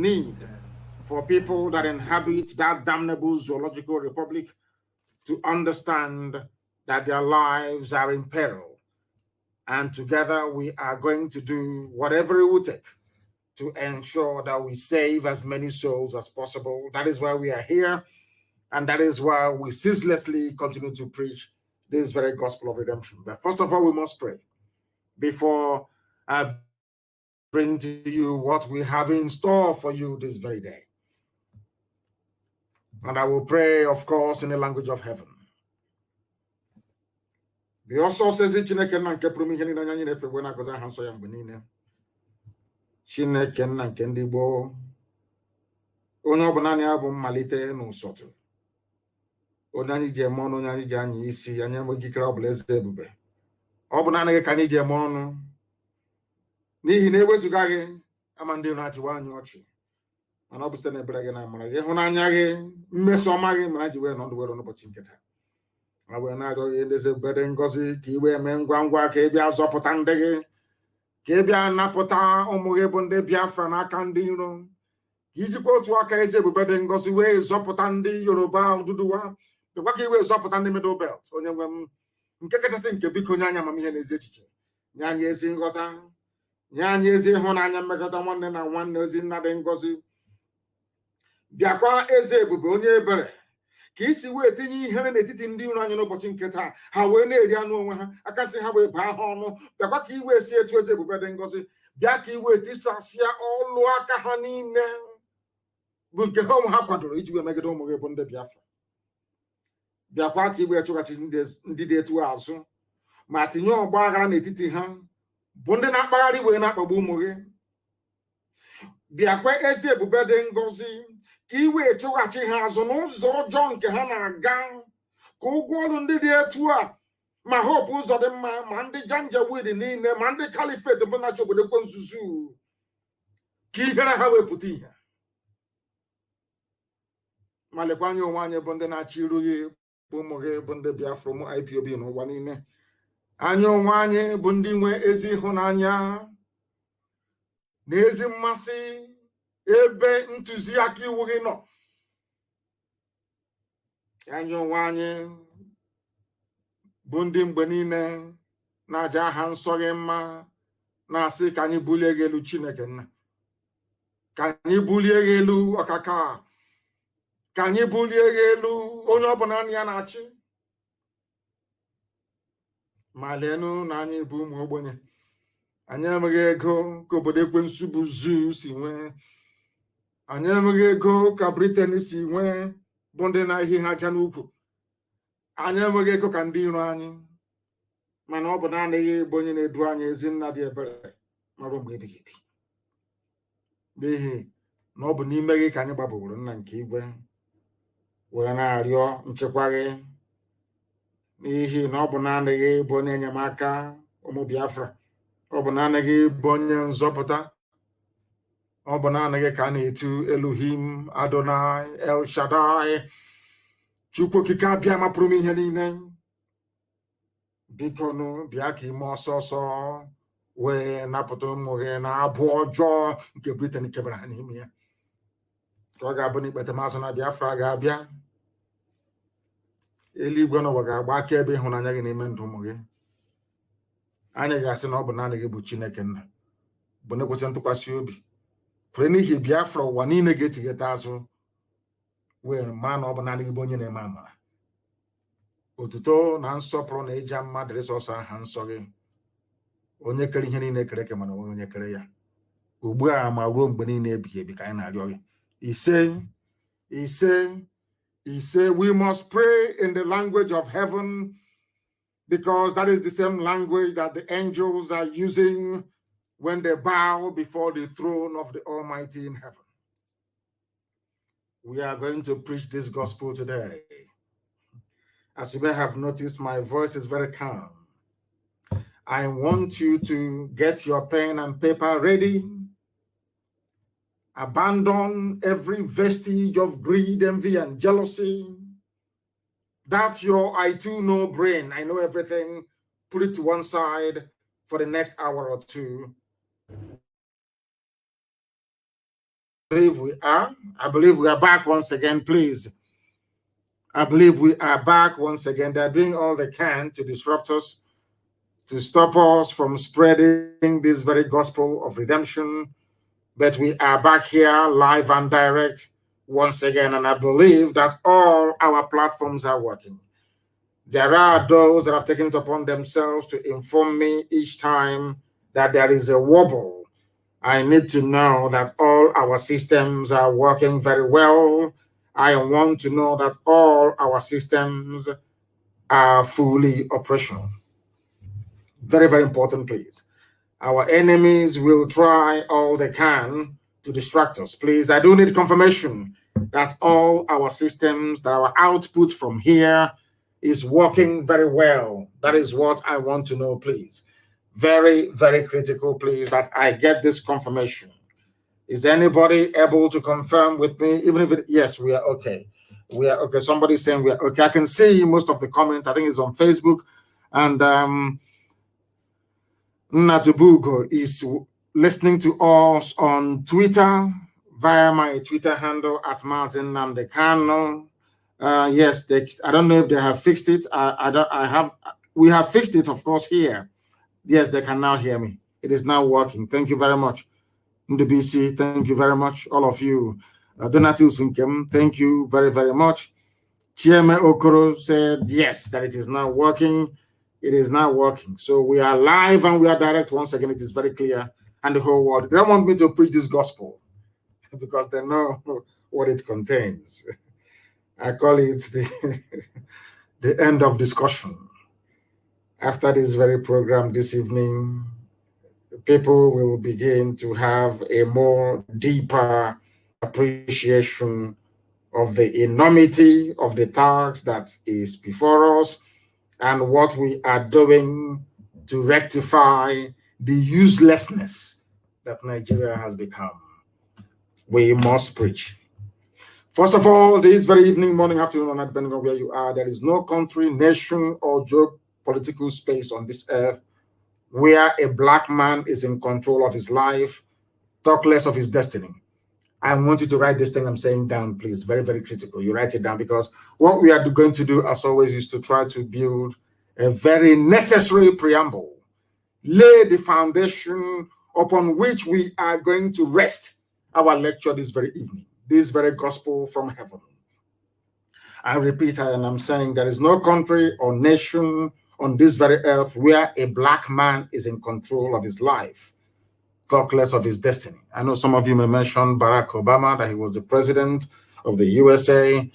need for people that inhabit that damnable zoological republic to understand that their lives are in peril. And together we are going to do whatever it will take to ensure that we save as many souls as possible. That is why we are here. And that is why we ceaselessly continue to preach this very gospel of redemption. But first of all, we must pray before I bring to you what we have in store for you this very day. And I will pray, of course, in the language of heaven. The also says it Chineke na nke pụrụ ihe niile anyị na-efe na agọzi aha nsọ ya mgbe niile. Chineke na nke ndị gboo onye ọ bụ naanị ya bụ mmalite n'ụsọtụ. Onye anyị ji eme ọnụ, onye anyị ji anya isi, anyị enweghị ikike ọ bụla eze ebube. Ọ bụ naanị gị ka anyị ji eme ọnụ. N'ihi na ewezuga gị ama ndị na-achịwa anyị ọchị. Mana ọ bụ site n'ebere gị na amara gị, ịhụnanya gị, mmeso ọma gị mere anyị ji wee nọdụ were n'ụbọchị nke taa. I will not go in this bedding gossip, Kiwe Mengwangwa, Kabia Zopotandege, Kabia Napota, Omogabunde Biafra, Nakandino, Kijiko to Akaze, bedding gossip, Zopotandi, Yoruba, Dudua, the Waki way Zopotandi middle belt, on them, Nkakasin, Kabikunya, Mammy and Ezechi, Nanya Zingota, Nanya Zihonanya Megataman, and one knows in nothing gossip. Biakwa Eze, Bubonia Bere. Ka isi wee tinye ihere n'etiti ndị iro anyị n'ụbọchị nke taa ha wee na-eri anụ onwe ha aka ntị ha wee baa ha ọnụ bịakwa ka iwe si etu eze ebube dị ngọzi bịa ka iwe tisasịa ọlụ aka ha niile bụ nke ha onwe ha kwadoro iji wee megide ụmụ gị bụ ndị Biafra bịakwa ka iwe chụghachi ndị dị etu azụ ma tinye ọgba aghara n'etiti ha bụ ndị na-akpagharị wee na-akpagbu ụmụ gị bịakwa eze ebube dị ngọzi ka iwe chụghachi ha azụ n'ụzọ ọjọọ nke ha na-aga ka ụgwọ ọrụ ndị dị etu a ma hope ụzọ dị mma ma ndị janjaweed niile ma ndị Caliphates bụ na-achị obodo kwe nzuzu ka ihere ha wepụta ihe ma lekwa anya onwe anyị bụ ndị na-achị iru gị bụ ụmụ gị bụ ndị Biafra ụmụ IPOB n'ụwa niile anya onwe anyị bụ ndị nwe ezi ịhụnanya na ezi mmasị ebe ntụziaka iwu gị nọ anya onwe anyị bụ ndị mgbe niile na-aja aha nsọ gị mma na-asị ka anyị bulie gị elu Chineke nna ka anyị bulie gị elu ọkaka ka anyị bulie gị elu onye ọbụla ya na-achị ma leenụ na anyị bụ ụmụ ogbenye anyị enweghị ego ka obodo ekwensu bụ zuu si nwee anyị enweghị ego ka Britain si nwee bụ ndị na-ehi ha aja n'ukwu anyị enweghị ego ka ndị iro anyị mana ọ bụ naanị gị bụ onye na-edu anyị ezi nna dị ebere marụ mgbe ebighị ebi n'ihi na ọ bụ n'ime gị ka anyị gbabaworo nna nke igwe wee na-arịọ nchekwa gị n'ihi na ọ bụ naanị gị bụ onye enyemaka ụmụ Biafra ọ bụ naanị gị bụ onye nzọpụta ọ bụ naanị gị ka a na-etu Elohim Adonai El Shaddai Chukwu okike abịa mapụrụ m ihe niile biko nụ bịa ka ime ọsọ ọsọ wee napụta ụmụ gị na abụ ọjọọ nke Britain kebara ha n'ime ya ka ọ ga-abụ n'ikpete mazụ na Biafra ga-abịa eluigwe n'ụwa ga-agba akaebe ịhụnanya gị n'ime ndụ ụmụ gị anyị ga-asị na ọ bụ naanị gị bụ Chineke nna bụ na-ekwesị ntụkwasị obi kwere n'ihi Biafra ụwa niile ga-echigheta azụ wee maa na ọ bụ naanị gị bụ onye na-eme amara otuto na nsọpụrụ na ịja mma dịrị sọsọ aha nsọ gị onye kere ihe niile kere eke mana onye kere ya ugbu a ma ruo mgbe niile ebighị ebi ka anyị na-arịọ gị ise we must pray in the language of heaven because that is the same language that the angels are using when they bow before the throne of the Almighty in heaven. We are going to preach this gospel today. As you may have noticed, my voice is very calm. I want you to get your pen and paper ready. Abandon every vestige of greed, envy, and jealousy. That's your I too know brain. I know everything. Put it to one side for the next hour or two. believe we are. I believe we are back once again, please. I believe we are back once again. They're doing all they can to disrupt us, to stop us from spreading this very gospel of redemption. But we are back here live and direct once again. And I believe that all our platforms are working. There are those that have taken it upon themselves to inform me each time that there is a wobble. I need to know that all our systems are working very well. I want to know that all our systems are fully operational. Very, very important, please. Our enemies will try all they can to distract us. Please, I do need confirmation that all our systems, that our output from here is working very well. That is what I want to know, please. Very, very critical, please, that I get this confirmation. Is anybody able to confirm with me? Even if yes, we are okay. We are okay. Somebody's saying we are okay. I can see most of the comments. I think it's on Facebook. And Nnamdi is listening to us on Twitter via my Twitter handle at Mazi Nnamdi Kanu. Yes, I don't know if they have fixed it. We have fixed it, of course, here. Yes, they can now hear me. It is now working. Thank you very much. BC, thank you very much. All of you. Donatil Sunkem, thank you very, very much. Chieme Okoro said, yes, that it is now working. It is now working. So we are live and we are direct. Once again, it is very clear. And the whole world. They don't want me to preach this gospel because they know what it contains. I call it the end of discussion. After this very program this evening, people will begin to have a more deeper appreciation of the enormity of the task that is before us and what we are doing to rectify the uselessness that Nigeria has become. We must preach. First of all, this very evening, morning, afternoon, or night, depending on where you are, there is no country, nation, or geopolitical space on this earth where a black man is in control of his life, talk less of his destiny. I want you to write this thing I'm saying down, please. Very, very critical. You write it down because what we are going to do, as always, is to try to build a very necessary preamble, lay the foundation upon which we are going to rest our lecture this very evening, this very gospel from heaven. I repeat, and I'm saying there is no country or nation on this very earth where a black man is in control of his life, talk less of his destiny. I know some of you may mention Barack Obama, that he was the president of the USA,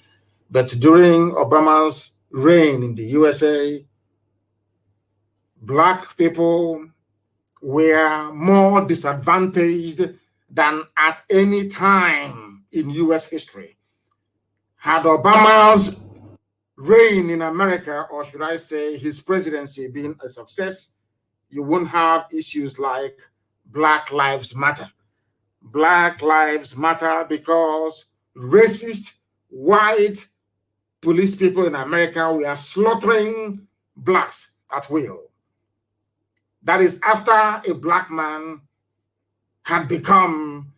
but during Obama's reign in the USA, black people were more disadvantaged than at any time in US history. Had Obama's reign in America, or should I say his presidency, been a success, you won't have issues like Black Lives Matter. Black Lives Matter because racist, white police people in America were slaughtering blacks at will. That is after a black man had become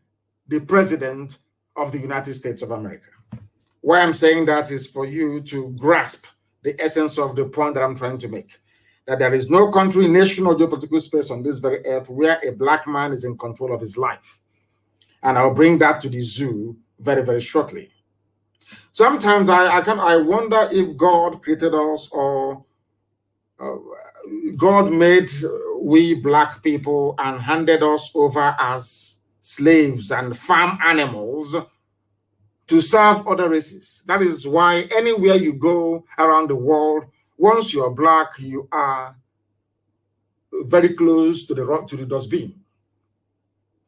the president of the United States of America. Why I'm saying that is for you to grasp the essence of the point that I'm trying to make. That there is no country, nation, or geopolitical space on this very earth where a black man is in control of his life. And I'll bring that to the zoo very, very shortly. Sometimes I wonder if God created us or God made we black people and handed us over as slaves and farm animals to serve other races. That is why anywhere you go around the world, once you are black, you are very close to the dustbin.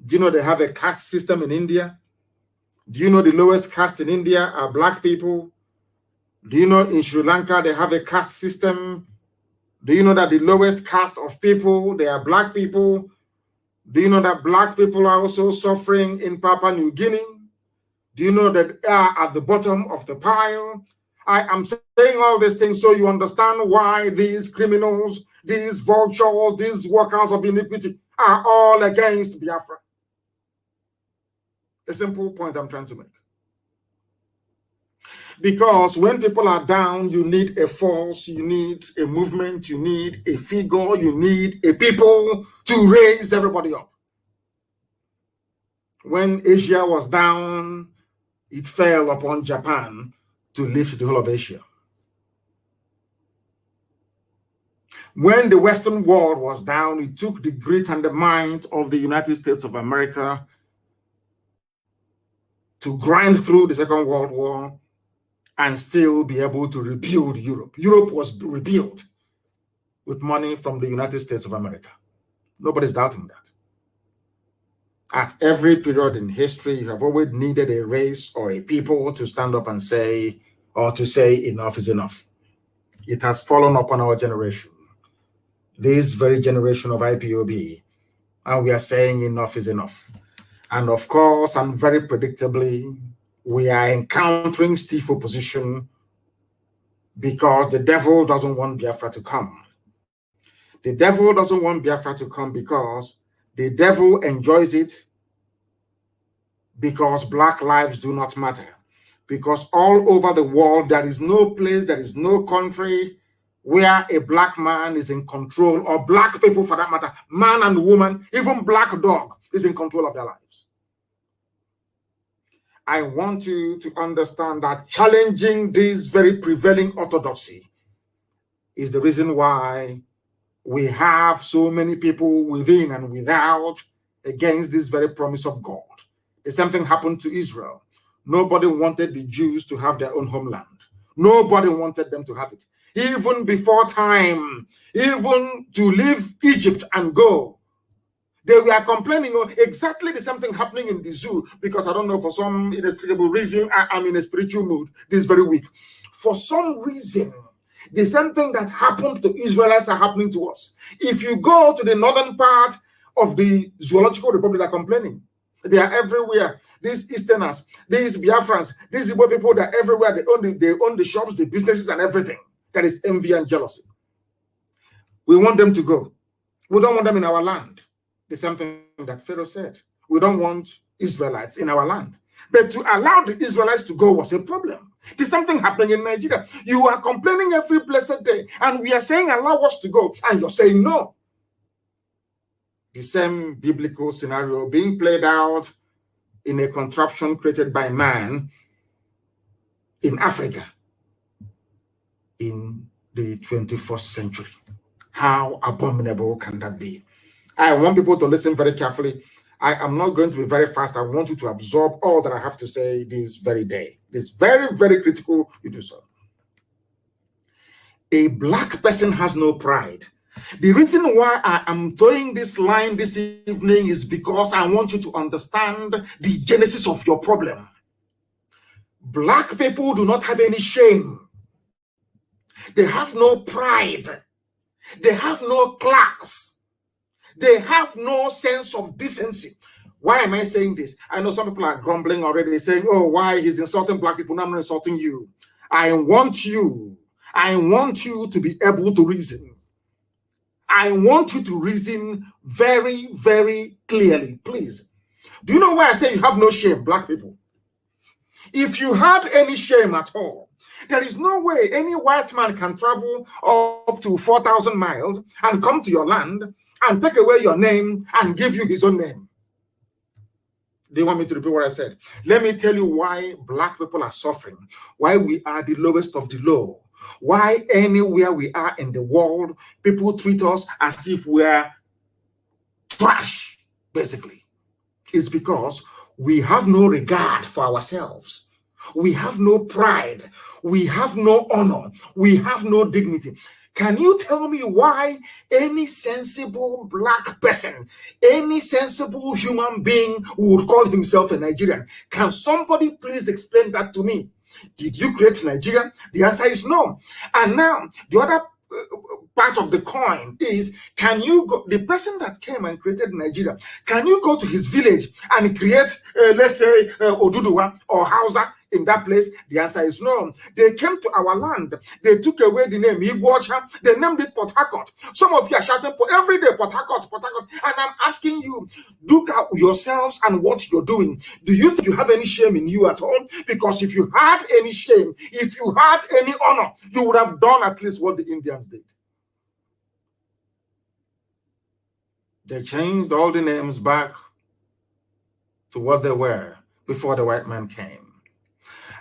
Do you know they have a caste system in India? Do you know the lowest caste in India are black people? Do you know in Sri Lanka they have a caste system? Do you know that the lowest caste of people, they are black people? Do you know that black people are also suffering in Papua New Guinea? Do you know that they are at the bottom of the pile? I am saying all these things so you understand why these criminals, these vultures, these workers of iniquity are all against Biafra. A simple point I'm trying to make. Because when people are down, you need a force, you need a movement, you need a figure, you need a people to raise everybody up. When Asia was down, it fell upon Japan to lift the whole of Asia. When the Western world was down, it took the grit and the might of the United States of America to grind through the Second World War and still be able to rebuild Europe. Europe was rebuilt with money from the United States of America. Nobody's doubting that. At every period in history, you have always needed a race or a people to stand up and say, or to say enough is enough. It has fallen upon our generation, this very generation of IPOB, and we are saying enough is enough. And of course, and very predictably, we are encountering stiff opposition because the devil doesn't want Biafra to come. The devil doesn't want Biafra to come because the devil enjoys it, because Black lives do not matter. Because all over the world, there is no place, there is no country where a Black man is in control, or Black people for that matter, man and woman, even Black dog is in control of their lives. I want you to understand that challenging this very prevailing orthodoxy is the reason why we have so many people within and without against this very promise of God. The same thing happened to Israel. Nobody wanted the Jews to have their own homeland. Nobody wanted them to have it. Even before time, even to leave Egypt and go, they were complaining of exactly the same thing happening in the zoo, because I don't know, for some inexplicable reason, I'm in a spiritual mood this very week. For some reason, the same thing that happened to Israelites are happening to us. If you go to the northern part of the Zoological Republic, they're complaining. They are everywhere. These Easterners, these Biafrans, these Igbo people, they're everywhere. They own the shops, the businesses, and everything. That is envy and jealousy. We want them to go. We don't want them in our land. The same thing that Pharaoh said. We don't want Israelites in our land. But to allow the Israelites to go was a problem. There's something happening in Nigeria. You are complaining every blessed day, and we are saying allow us to go, and you're saying no. The same biblical scenario being played out in a contraption created by man in Africa in the 21st century. How abominable can that be? I want people to listen very carefully. I am not going to be very fast. I want you to absorb all that I have to say this very day. It's very, very critical you do so. A Black person has no pride. The reason why I am throwing this line this evening is because I want you to understand the genesis of your problem. Black people do not have any shame. They have no pride. They have no class. They have no sense of decency. Why am I saying this? I know some people are grumbling already, saying, oh, why he's insulting Black people? No, I'm not insulting you. I want you to be able to reason. I want you to reason very, very clearly, please. Do you know why I say you have no shame, Black people? If you had any shame at all, there is no way any white man can travel up to 4,000 miles and come to your land and take away your name and give you his own name. Do you want me to repeat what I said? Let me tell you why Black people are suffering, why we are the lowest of the low. Why anywhere we are in the world, people treat us as if we're trash, basically. It's because we have no regard for ourselves. We have no pride. We have no honor. We have no dignity. Can you tell me why any sensible Black person, any sensible human being would call himself a Nigerian? Can somebody please explain that to me? Did you create Nigeria? The answer is no. And now, the other part of the coin is, can you go, the person that came and created Nigeria, can you go to his village and create, let's say, Oduduwa or Hausa in that place? The answer is no. They came to our land. They took away the name Iguacha. They named it Port Harcourt. Some of you are shouting every day, Port Harcourt, Port Harcourt. And I'm asking you, look at yourselves and what you're doing. Do you think you have any shame in you at all? Because if you had any shame, if you had any honor, you would have done at least what the Indians did. They changed all the names back to what they were before the white man came.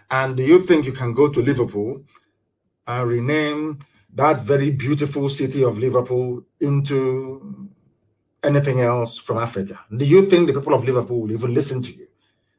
And do you think you can go to Liverpool and rename that very beautiful city of Liverpool into anything else from Africa? Do you think the people of Liverpool will even listen to you?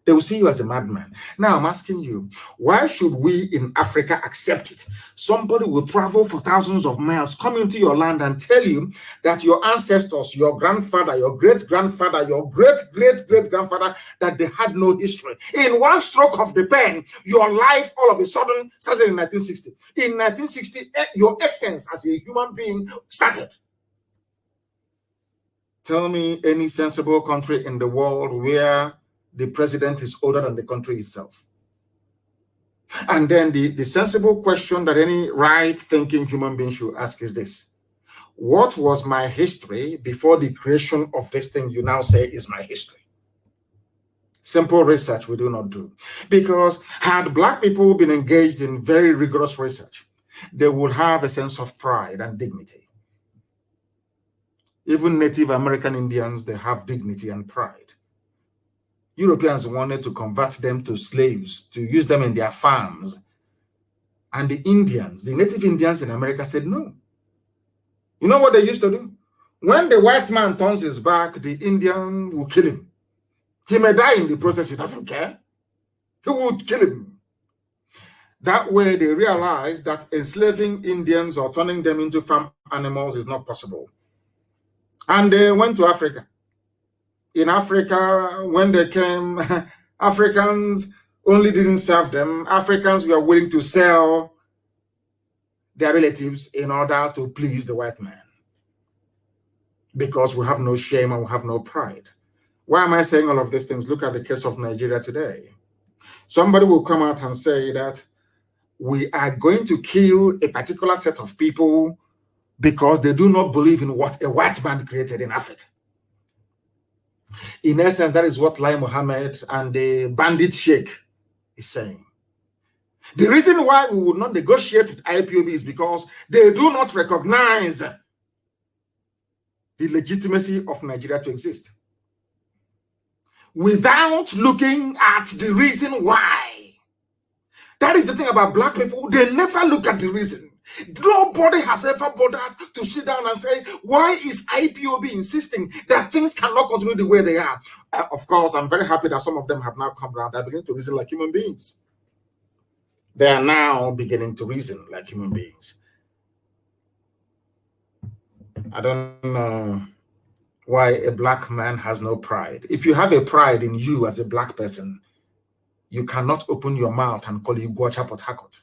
They will see you as a madman. Now I'm asking you, why should we in Africa accept it? Somebody will travel for thousands of miles, come into your land and tell you that your ancestors, your grandfather, your great-grandfather, your great-great-great-grandfather, that they had no history. In one stroke of the pen, your life all of a sudden started in 1960. In 1960, your essence as a human being started. Tell me any sensible country in the world where the president is older than the country itself. And then the sensible question that any right-thinking human being should ask is this: what was my history before the creation of this thing you now say is my history? Simple research we do not do. Because had Black people been engaged in very rigorous research, they would have a sense of pride and dignity. Even Native American Indians, they have dignity and pride. Europeans wanted to convert them to slaves, to use them in their farms. And the Indians, the native Indians in America said no. You know what they used to do? When the white man turns his back, the Indian will kill him. He may die in the process, he doesn't care. He would kill him. That way they realized that enslaving Indians or turning them into farm animals is not possible. And they went to Africa. In Africa, when they came, Africans only didn't serve them. Africans were willing to sell their relatives in order to please the white man. Because we have no shame and we have no pride. Why am I saying all of these things? Look at the case of Nigeria today. Somebody will come out and say that we are going to kill a particular set of people because they do not believe in what a white man created in Africa. In essence, that is what Lai Mohammed and the bandit sheikh is saying. The reason why we would not negotiate with IPOB is because they do not recognize the legitimacy of Nigeria to exist. Without looking at the reason why. That is the thing about Black people. They never look at the reason. Nobody has ever bothered to sit down and say, why is IPOB insisting that things cannot continue the way they are? Of course, I'm very happy that some of them have now come around. They're beginning to reason like human beings. They are now beginning to reason like human beings. I don't know why a Black man has no pride. If you have a pride in you as a Black person, you cannot open your mouth and call Iguacha Port Harcourt.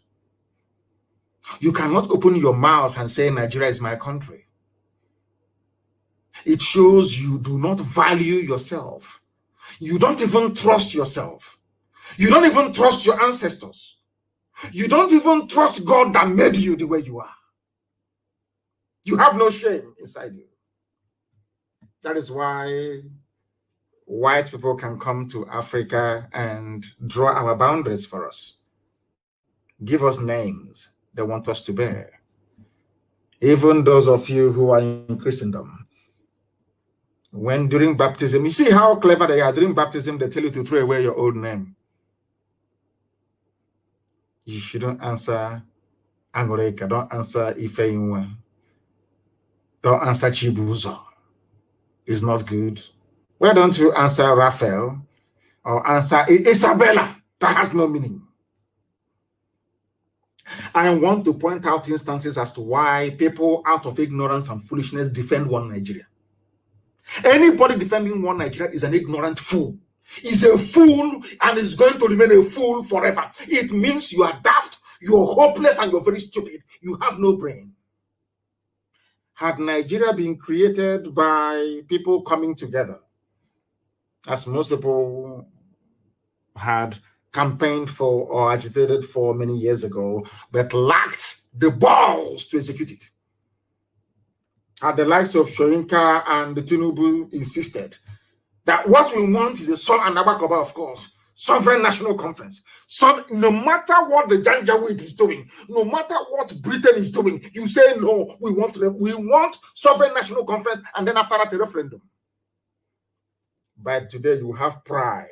You cannot open your mouth and say Nigeria is my country. It shows you do not value yourself. You don't even trust yourself. You don't even trust your ancestors. You don't even trust God that made you the way you are. You have no shame inside you. That is why white people can come to Africa and draw our boundaries for us. Give us names they want us to bear. Even those of you who are in Christendom, when during baptism, you see how clever they are. During baptism, they tell you to throw away your old name. You shouldn't answer Angoreka, don't answer Ifeinwa, don't answer Chibuzo. It's not good. Why don't you answer Raphael or answer Isabella? That has no meaning. I want to point out instances as to why people out of ignorance and foolishness defend one Nigeria. Anybody defending one Nigeria is an ignorant fool. Is a fool and is going to remain a fool forever. It means you are daft, you're hopeless, and you're very stupid. You have no brain. Had Nigeria been created by people coming together, as most people had campaigned for or agitated for many years ago, but lacked the balls to execute it. And the likes of Shoyinka and Tinubu insisted that what we want is a and Abakoba, of course, sovereign national conference. So no matter what the Janjaweed is doing, no matter what Britain is doing, you say no, we want sovereign national conference, and then after that a referendum. But today you have pride.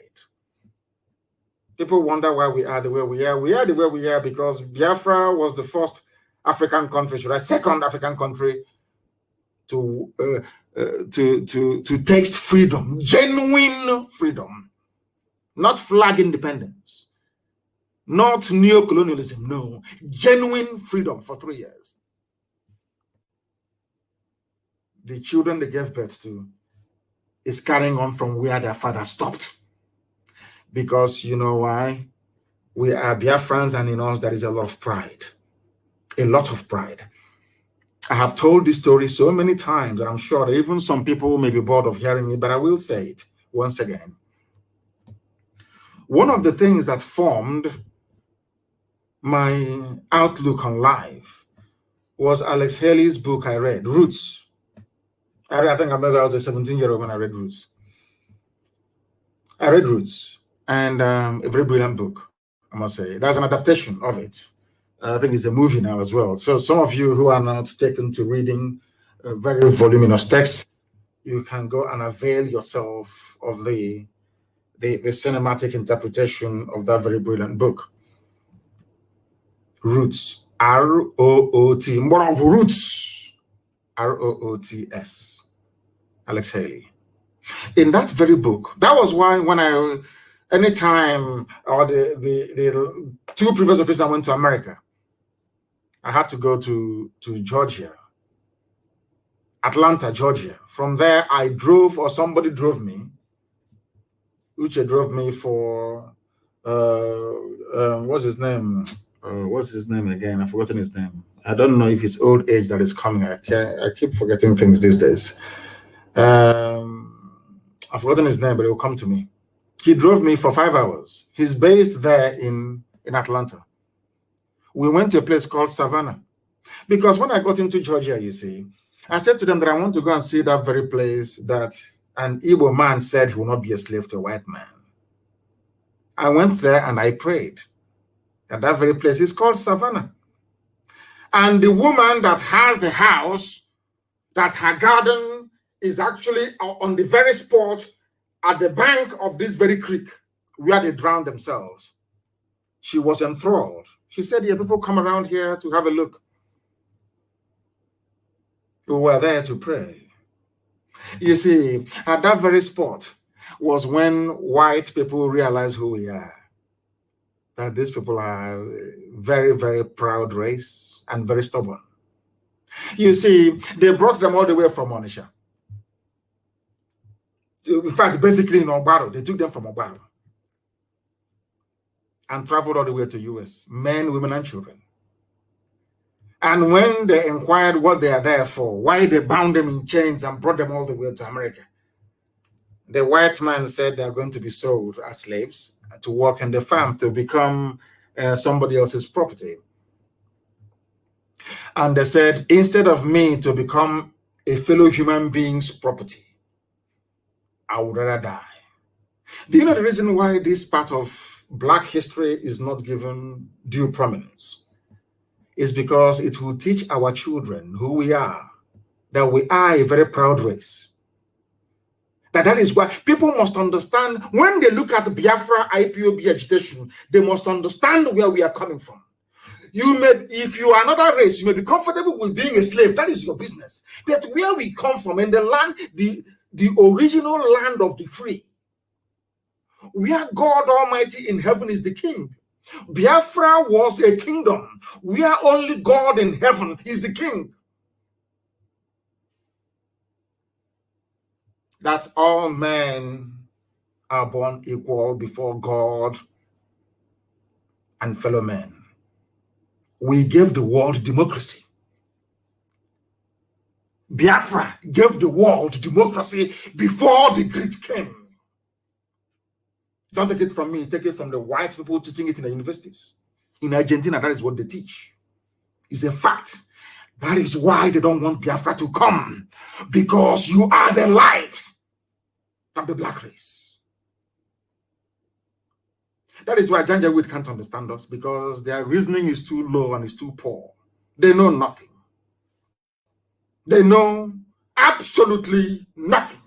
People wonder why we are the way we are. We are the way we are because Biafra was the first African country, second African country to taste freedom, genuine freedom, not flag independence, not neocolonialism, no, genuine freedom for 3 years. The children they gave birth to is carrying on from where their father stopped. Because you know why? We are Biafrans, and in us there is a lot of pride. A lot of pride. I have told this story so many times, and I'm sure that even some people may be bored of hearing it, but I will say it once again. One of the things that formed my outlook on life was Alex Haley's book I read, Roots. I think I was a 17-year-old when I read Roots. I read Roots, and a very brilliant book, I must say. There's an adaptation of it. I think it's a movie now as well. So some of you who are not taken to reading very voluminous text, you can go and avail yourself of the cinematic interpretation of that very brilliant book. Roots, R-O-O-T, Roots, R-O-O-T-S, Alex Haley. In that very book, that was why when anytime or the 2 previous occasions I went to America, I had to go to Georgia, Atlanta, Georgia. From there, I drove, or somebody drove me. Uche drove me for, what's his name? What's his name again? I've forgotten his name. I don't know if it's old age that is coming. I keep forgetting things these days. I've forgotten his name, but it will come to me. He drove me for 5 hours. He's based there in Atlanta. We went to a place called Savannah. Because when I got into Georgia, you see, I said to them that I want to go and see that very place that an Igbo man said he will not be a slave to a white man. I went there and I prayed. And that very place is called Savannah. And the woman that has the house, that her garden is actually on the very spot at the bank of this very creek where they drowned themselves. She was enthralled. She said, yeah, people come around here to have a look. We were there to pray. You see, at that very spot was when white people realized who we are. That these people are very, very proud race and very stubborn. You see, they brought them all the way from Onitsha. In fact, basically in Ogbaro, they took them from Ogbaro and traveled all the way to US, men, women, and children. And when they inquired what they are there for, why they bound them in chains and brought them all the way to America, the white man said they are going to be sold as slaves to work in the farm to become somebody else's property. And they said, instead of me to become a fellow human being's property, I would rather die. Do you know the reason why this part of Black history is not given due prominence? It's because it will teach our children who we are, that we are a very proud race. That is why people must understand, when they look at Biafra IPOB agitation, they must understand where we are coming from. If you are another race, you may be comfortable with being a slave. That is your business. But where we come from, in the land, the original land of the free, where God Almighty in heaven is the king. Biafra was a kingdom where only God in heaven is the king. That all men are born equal before God and fellow men. We gave the world democracy. Biafra gave the world democracy before the Greeks came. Don't take it from me, take it from the white people teaching it in the universities. In Argentina, that is what they teach. It's a fact. That is why they don't want Biafra to come, because you are the light of the black race. That is why Janjaweed can't understand us, because their reasoning is too low and is too poor. They know nothing. They know absolutely nothing.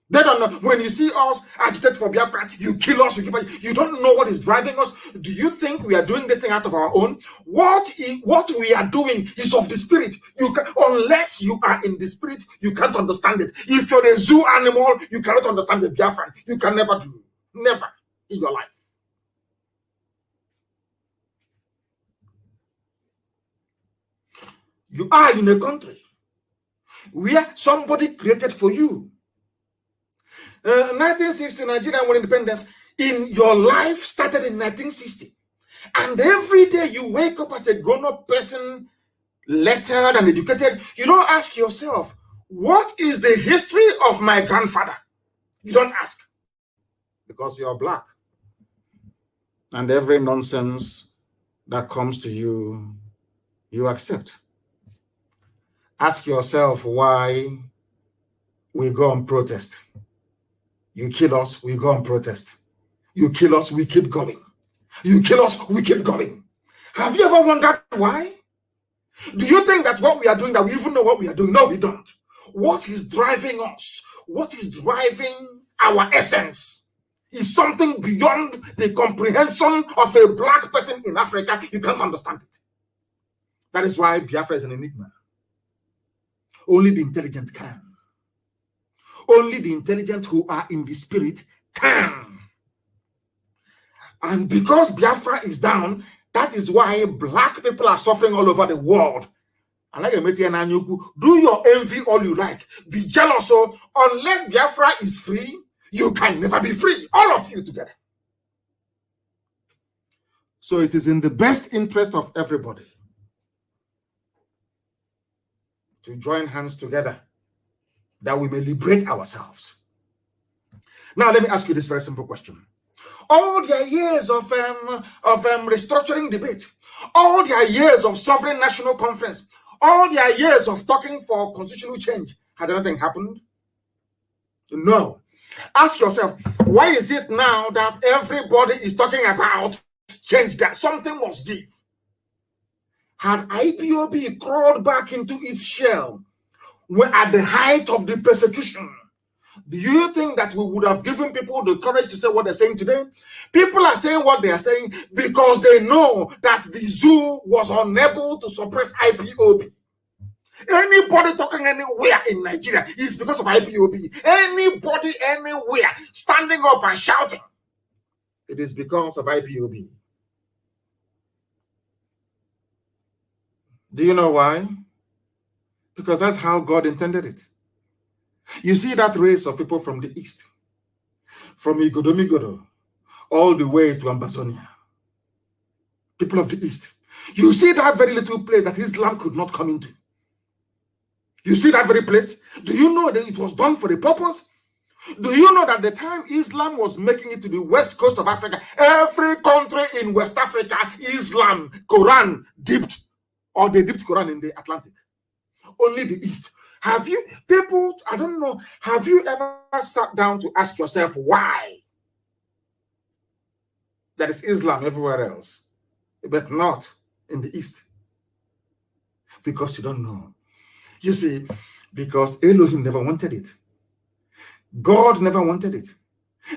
They don't know. When you see us agitate for Biafra, you kill us, you don't know what is driving us. Do you think we are doing this thing out of our own? What we are doing is of the spirit. Unless you are in the spirit, you can't understand it. If you're a zoo animal, you cannot understand the Biafran. You can never do. Never in your life. You are in a country where somebody created for you. 1960 Nigeria won independence. In your life started in 1960, and every day you wake up as a grown-up person, lettered and educated. You don't ask yourself, what is the history of my grandfather? You don't ask, because you are black, and every nonsense that comes to you, you accept. Ask yourself why we go on protest. You kill us, we go on protest. You kill us, we keep going. You kill us, we keep going. Have you ever wondered why? Do you think that what we are doing, that we even know what we are doing? No, we don't. What is driving us? What is driving our essence is something beyond the comprehension of a black person in Africa. You can't understand it. That is why Biafra is an enigma. Only the intelligent can. Only the intelligent who are in the spirit can. And because Biafra is down, that is why black people are suffering all over the world. And like do your envy all you like. Be jealous. So unless Biafra is free, you can never be free. All of you together. So it is in the best interest of everybody to join hands together, that we may liberate ourselves. Now, let me ask you this very simple question. All their years of restructuring debate, all their years of sovereign national conference, all their years of talking for constitutional change, has anything happened? No. Ask yourself, why is it now that everybody is talking about change, that something must give? Had IPOB crawled back into its shell at the height of the persecution, do you think that we would have given people the courage to say what they're saying today? People are saying what they are saying because they know that the zoo was unable to suppress IPOB. Anybody talking anywhere in Nigeria is because of IPOB. Anybody anywhere standing up and shouting, it is because of IPOB. Do you know why? Because that's how God intended it. You see that race of people from the east, from Igodo, all the way to Ambazonia, people of the east. You see that very little place that Islam could not come into. You see that very place? Do you know that it was done for a purpose? Do you know that the time Islam was making it to the west coast of Africa, every country in West Africa, Islam, Quran dipped, or they dipped Quran in the Atlantic? Only the east. Have you, people, I don't know, have you ever sat down to ask yourself why there is Islam everywhere else, but not in the east? Because you don't know. You see, because Elohim never wanted it. God never wanted it.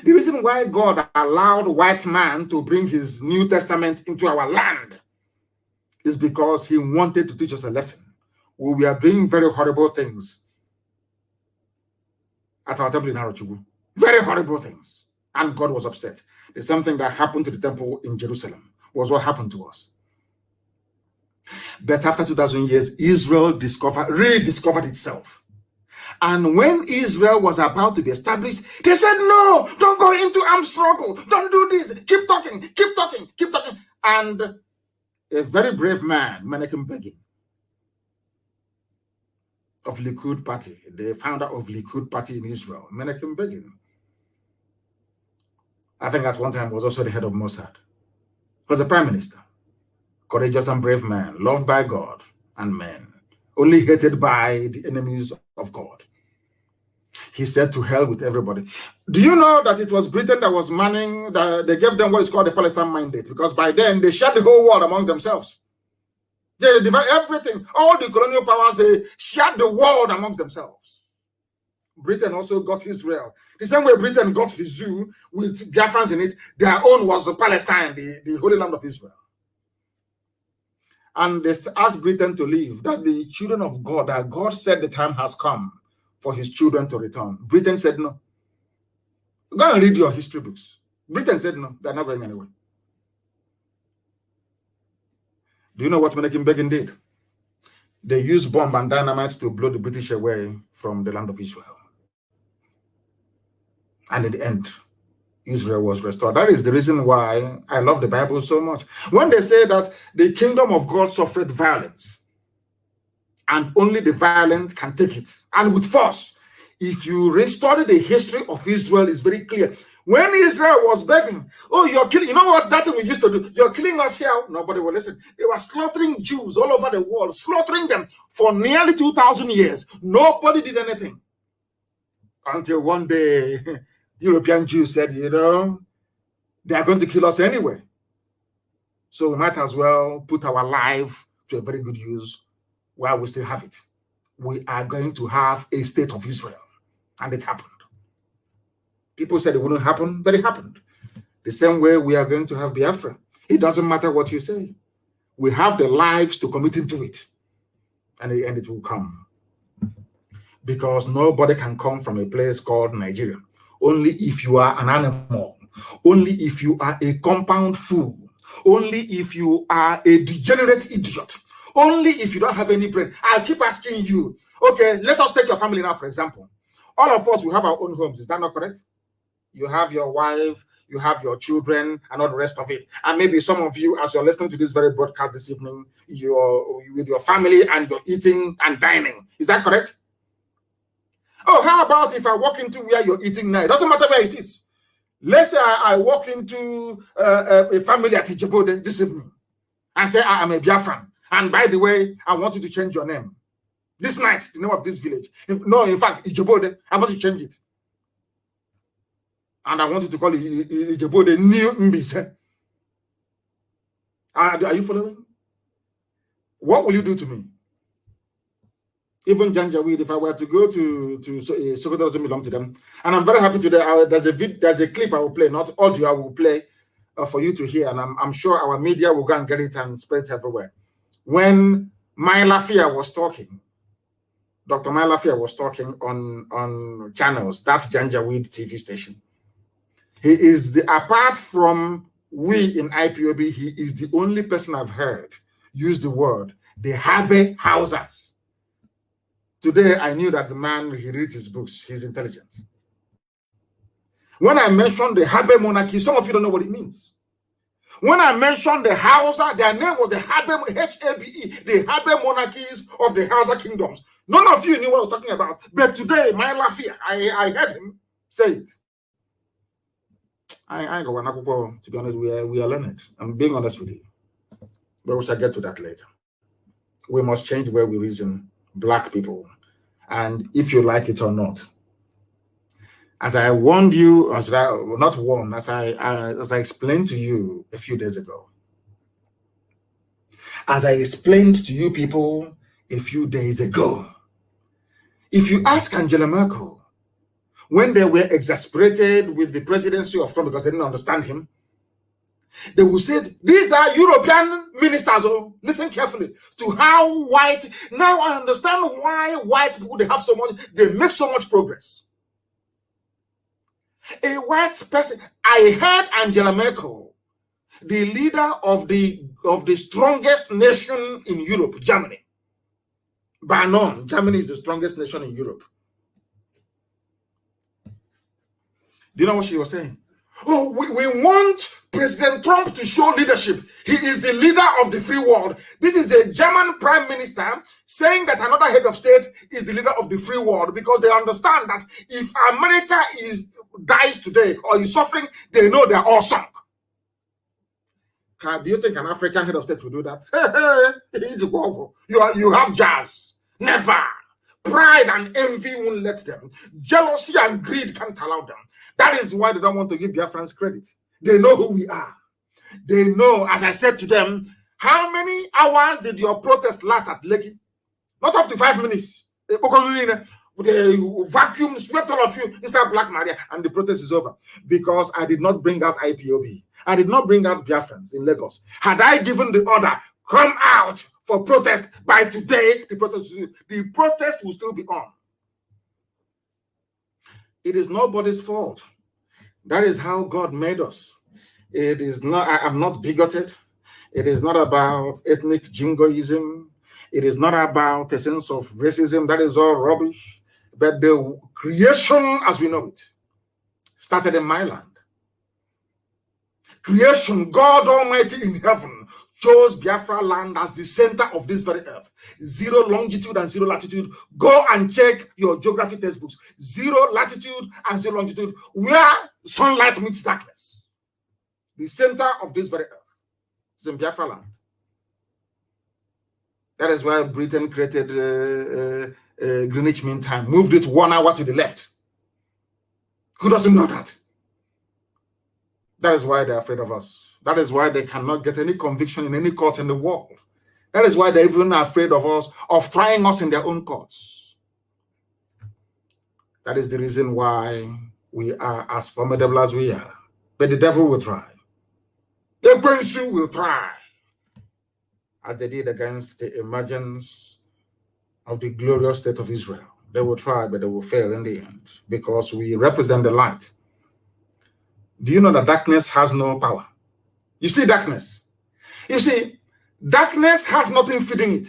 The reason why God allowed white man to bring his New Testament into our land is because he wanted to teach us a lesson. We are doing very horrible things at our temple in Arochukwu. Very horrible things. And God was upset. The same thing that happened to the temple in Jerusalem was what happened to us. But after 2,000 years, Israel rediscovered itself. And when Israel was about to be established, they said, no, don't go into armed struggle. Don't do this. Keep talking, keep talking, keep talking. And a very brave man, Menachem Begin, of Likud party, the founder of Likud party in Israel, Menachem Begin, I think at one time was also the head of Mossad. Was a prime minister. Courageous and brave man, loved by God and men, only hated by the enemies of God. He said to hell with everybody. Do you know that it was Britain that was manning, they gave them what is called the Palestine Mandate, because by then they shared the whole world amongst themselves. They divided everything, all the colonial powers, they shared the world amongst themselves. Britain also got Israel. The same way Britain got the zoo with Biafrans in it, their own was Palestine, the Holy Land of Israel. And they asked Britain to leave, that the children of God, that God said the time has come for his children to return. Britain said no. Go and read your history books. Britain said no, they're not going anywhere. Do you know what Menachem Begin did? They used bomb and dynamite to blow the British away from the land of Israel. And in the end, Israel was restored. That is the reason why I love the Bible so much. When they say that the kingdom of God suffered violence, and only the violent can take it, and with force. If you restudy the history of Israel, it's very clear. When Israel was begging, oh, you're killing, you know what that thing we used to do? You're killing us here. Nobody will listen. They were slaughtering Jews all over the world, slaughtering them for nearly 2,000 years. Nobody did anything. Until one day, European Jews said, you know, they are going to kill us anyway. So we might as well put our life to a very good use while we still have it. We are going to have a state of Israel. And it happened. People said it wouldn't happen, but it happened. The same way we are going to have Biafra. It doesn't matter what you say. We have the lives to commit into it. And it will come. Because nobody can come from a place called Nigeria. Only if you are an animal. Only if you are a compound fool. Only if you are a degenerate idiot. Only if you don't have any brain. I'll keep asking you. Okay, let us take your family now, for example. All of us will have our own homes. Is that not correct? You have your wife, you have your children, and all the rest of it. And maybe some of you, as you're listening to this very broadcast this evening, you're with your family and you're eating and dining. Is that correct? Oh, how about if I walk into where you're eating now? It doesn't matter where it is. Let's say I walk into a family at Ijebode this evening and say, I am a Biafran. And by the way, I want you to change your name. This night, the name of this village. No, in fact, Ijebode, I want you to change it. And I want you to call it Ijebode New Mbise. Are you following? What will you do to me? Even Janjaweed, if I were to go to Sokoto, doesn't belong to them. And I'm very happy today. There's a clip I will play, not audio, I will play for you to hear. And I'm sure our media will go and get it and spread it everywhere. When Mai Lafia was talking, Dr. Mai Lafia was talking on channels, that's Janjaweed TV station. He is apart from we in IPOB, he is the only person I've heard use the word, the Habe Hausers. Today, I knew that the man, he reads his books, he's intelligent. When I mentioned the Habe monarchy, some of you don't know what it means. When I mentioned the Hausa, their name was the Habe, H-A-B-E, the Habe monarchies of the Hausa kingdoms. None of you knew what I was talking about. But today, my Lafia, I heard him say it. I ain't going to be honest, we are learned. I'm being honest with you. But we shall get to that later. We must change where we reason, Black people. And if you like it or not, as I warned you, as I explained to you a few days ago, as I explained to you people a few days ago, if you ask Angela Merkel, when they were exasperated with the presidency of Trump because they didn't understand him, they will say, these are European ministers. Oh, listen carefully to how white. Now I understand why white people, they make so much progress. A white person, I heard Angela Merkel, the leader of the strongest nation in Europe, Germany. By none, Germany is the strongest nation in Europe. Do you know what she was saying? Oh, we want President Trump to show leadership. He is the leader of the free world. This is a German prime minister saying that another head of state is the leader of the free world, because they understand that if America dies today or is suffering, they know they're all sunk. Do you think an African head of state will do that? You have jazz. Never. Pride and envy won't let them. Jealousy and greed can't allow them. That is why they don't want to give Biafrans credit. They know who we are. They know, as I said to them, how many hours did your protest last at Lekki? Not up to 5 minutes. They vacuum swept all of you inside Black Maria, and the protest is over. Because I did not bring out IPOB. I did not bring out Biafrans in Lagos. Had I given the order, come out for protest, by today, the protest will still be on. It is nobody's fault. That is how God made us. It is not, I am not bigoted. It is not about ethnic jingoism. It is not about a sense of racism. That is all rubbish. But the creation as we know it started in my land. Creation, God Almighty in heaven, chose Biafra land as the center of this very earth. 0 longitude and 0 latitude. Go and check your geography textbooks. 0 latitude and 0 longitude, where sunlight meets darkness. The center of this very earth is in Biafra land. That is why Britain created Greenwich Mean Time, moved it 1 hour to the left. Who doesn't know that? That is why they're afraid of us. That is why they cannot get any conviction in any court in the world. That is why they're even afraid of us, of trying us in their own courts. That is the reason why we are as formidable as we are. But the devil will try. The Gwensu will try, as they did against the emergence of the glorious state of Israel. They will try, but they will fail in the end, because we represent the light. Do you know that darkness has no power? You see darkness. You see, darkness has nothing feeding it.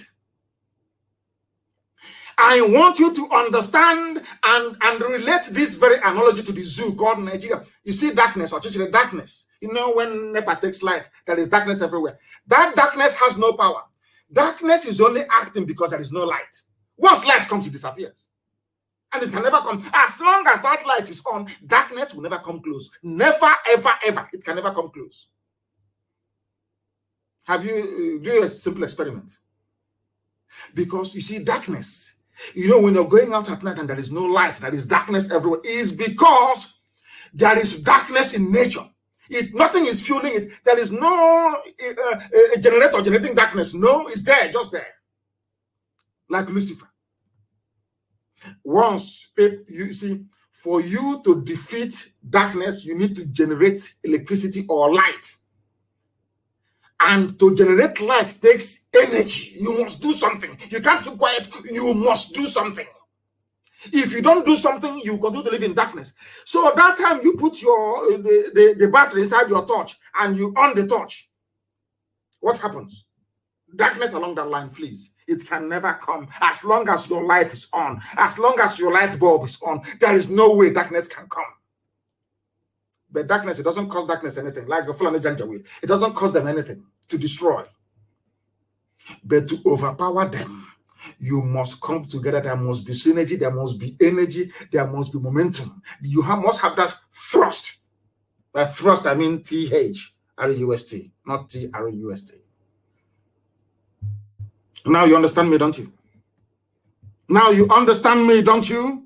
I want you to understand and relate this very analogy to the zoo called Nigeria. You see darkness, or darkness. You know, when NEPA takes light, there is darkness everywhere. That darkness has no power. Darkness is only acting because there is no light. Once light comes, it disappears. And it can never come. As long as that light is on, darkness will never come close. Never, ever, ever. It can never come close. Have you do a simple experiment? Because you see, darkness, you know, when you're going out at night and there is no light, there is darkness everywhere, is because there is darkness in nature. Nothing is fueling it. There is no generator generating darkness. No, it's there, just there. Like Lucifer. Once, you see, for you to defeat darkness, you need to generate electricity or light. And to generate light takes energy. You must do something. You can't keep quiet. You must do something. If you don't do something, you continue to live in darkness. So that time you put the battery inside your torch and you on the torch. What happens? Darkness along that line flees. It can never come as long as your light is on. As long as your light bulb is on, there is no way darkness can come. But darkness, it doesn't cause darkness anything. Like the Fulani Janjaweed, it doesn't cause them anything to destroy. But to overpower them, you must come together. There must be synergy, there must be energy, there must be momentum. You must have that thrust. By thrust, I mean T-H-R-U-S-T, not T-R-U-S-T. Now you understand me, don't you? Now you understand me, don't you?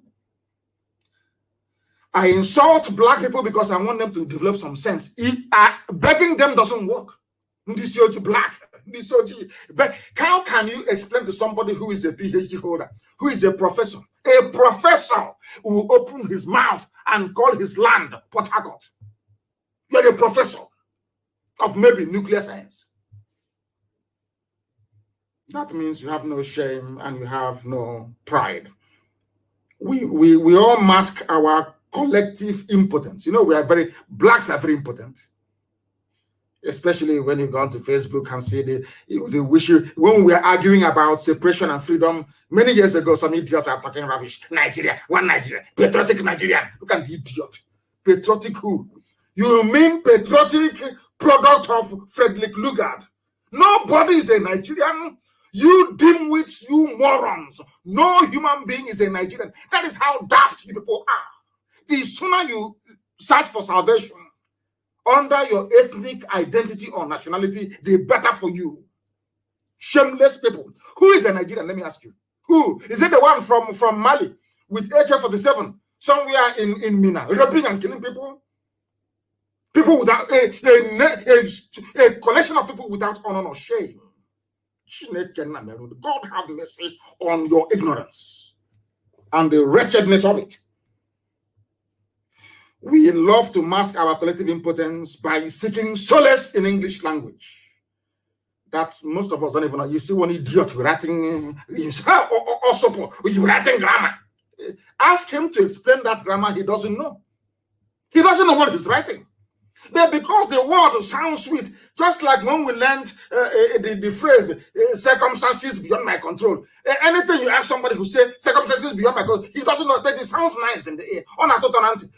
I insult black people because I want them to develop some sense. Begging them doesn't work. This is black. But how can you explain to somebody who is a PhD holder, who is a professor who will open his mouth and call his land Port Harcourt? You're a professor of maybe nuclear science. That means you have no shame and you have no pride. We all mask our collective impotence. You know, blacks are very impotent. Especially when you go onto Facebook and see the wish. When we are arguing about separation and freedom many years ago, some idiots are talking rubbish. Nigeria, one Nigeria, patriotic Nigerian. Look at the idiot. Patriotic who? You mean patriotic product of Frederick Lugard? Nobody is a Nigerian. You dimwits, you morons. No human being is a Nigerian. That is how daft you people are. The sooner you search for salvation under your ethnic identity or nationality, the better for you. Shameless people. Who is a Nigerian? Let me ask you. Who? Is it the one from Mali with AK-47 somewhere in Mina, raping and killing people? People without a collection of people without honor or shame. God have mercy on your ignorance and the wretchedness of it. We love to mask our collective impotence by seeking solace in English language. That most of us don't even know. You see one idiot writing, writing grammar. Ask him to explain that grammar. He doesn't know. He doesn't know what he's writing. But because the word sounds sweet, just like when we learned the phrase, circumstances beyond my control. Anything you ask somebody who says circumstances beyond my control, he doesn't know, but it sounds nice in the ear.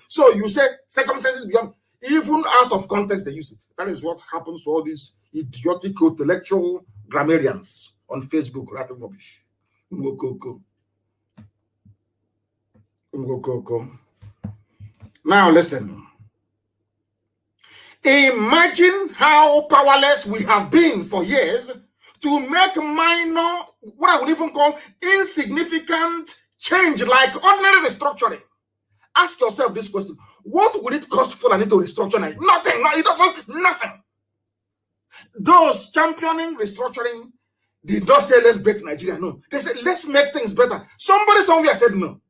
So you say circumstances beyond, even out of context, they use it. That is what happens to all these idiotic intellectual grammarians on Facebook writing rubbish. Now listen. Imagine how powerless we have been for years to make minor, what I would even call insignificant change like ordinary restructuring. Ask yourself this question. What will it cost Fulani to restructure? Nothing. No, it doesn't. Nothing. Those championing restructuring did not say let's break Nigeria. No. They said let's make things better. Somebody somewhere said no.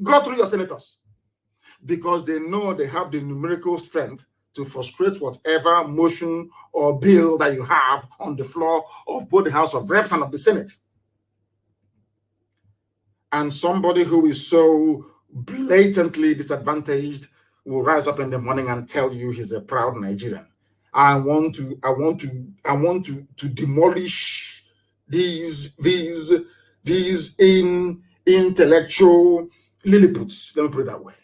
Go through your senators. Because they know they have the numerical strength to frustrate whatever motion or bill that you have on the floor of both the House of Reps and of the Senate. And somebody who is so blatantly disadvantaged will rise up in the morning and tell you he's a proud Nigerian. I want to demolish these intellectual Lilliputians. Let me put it that way.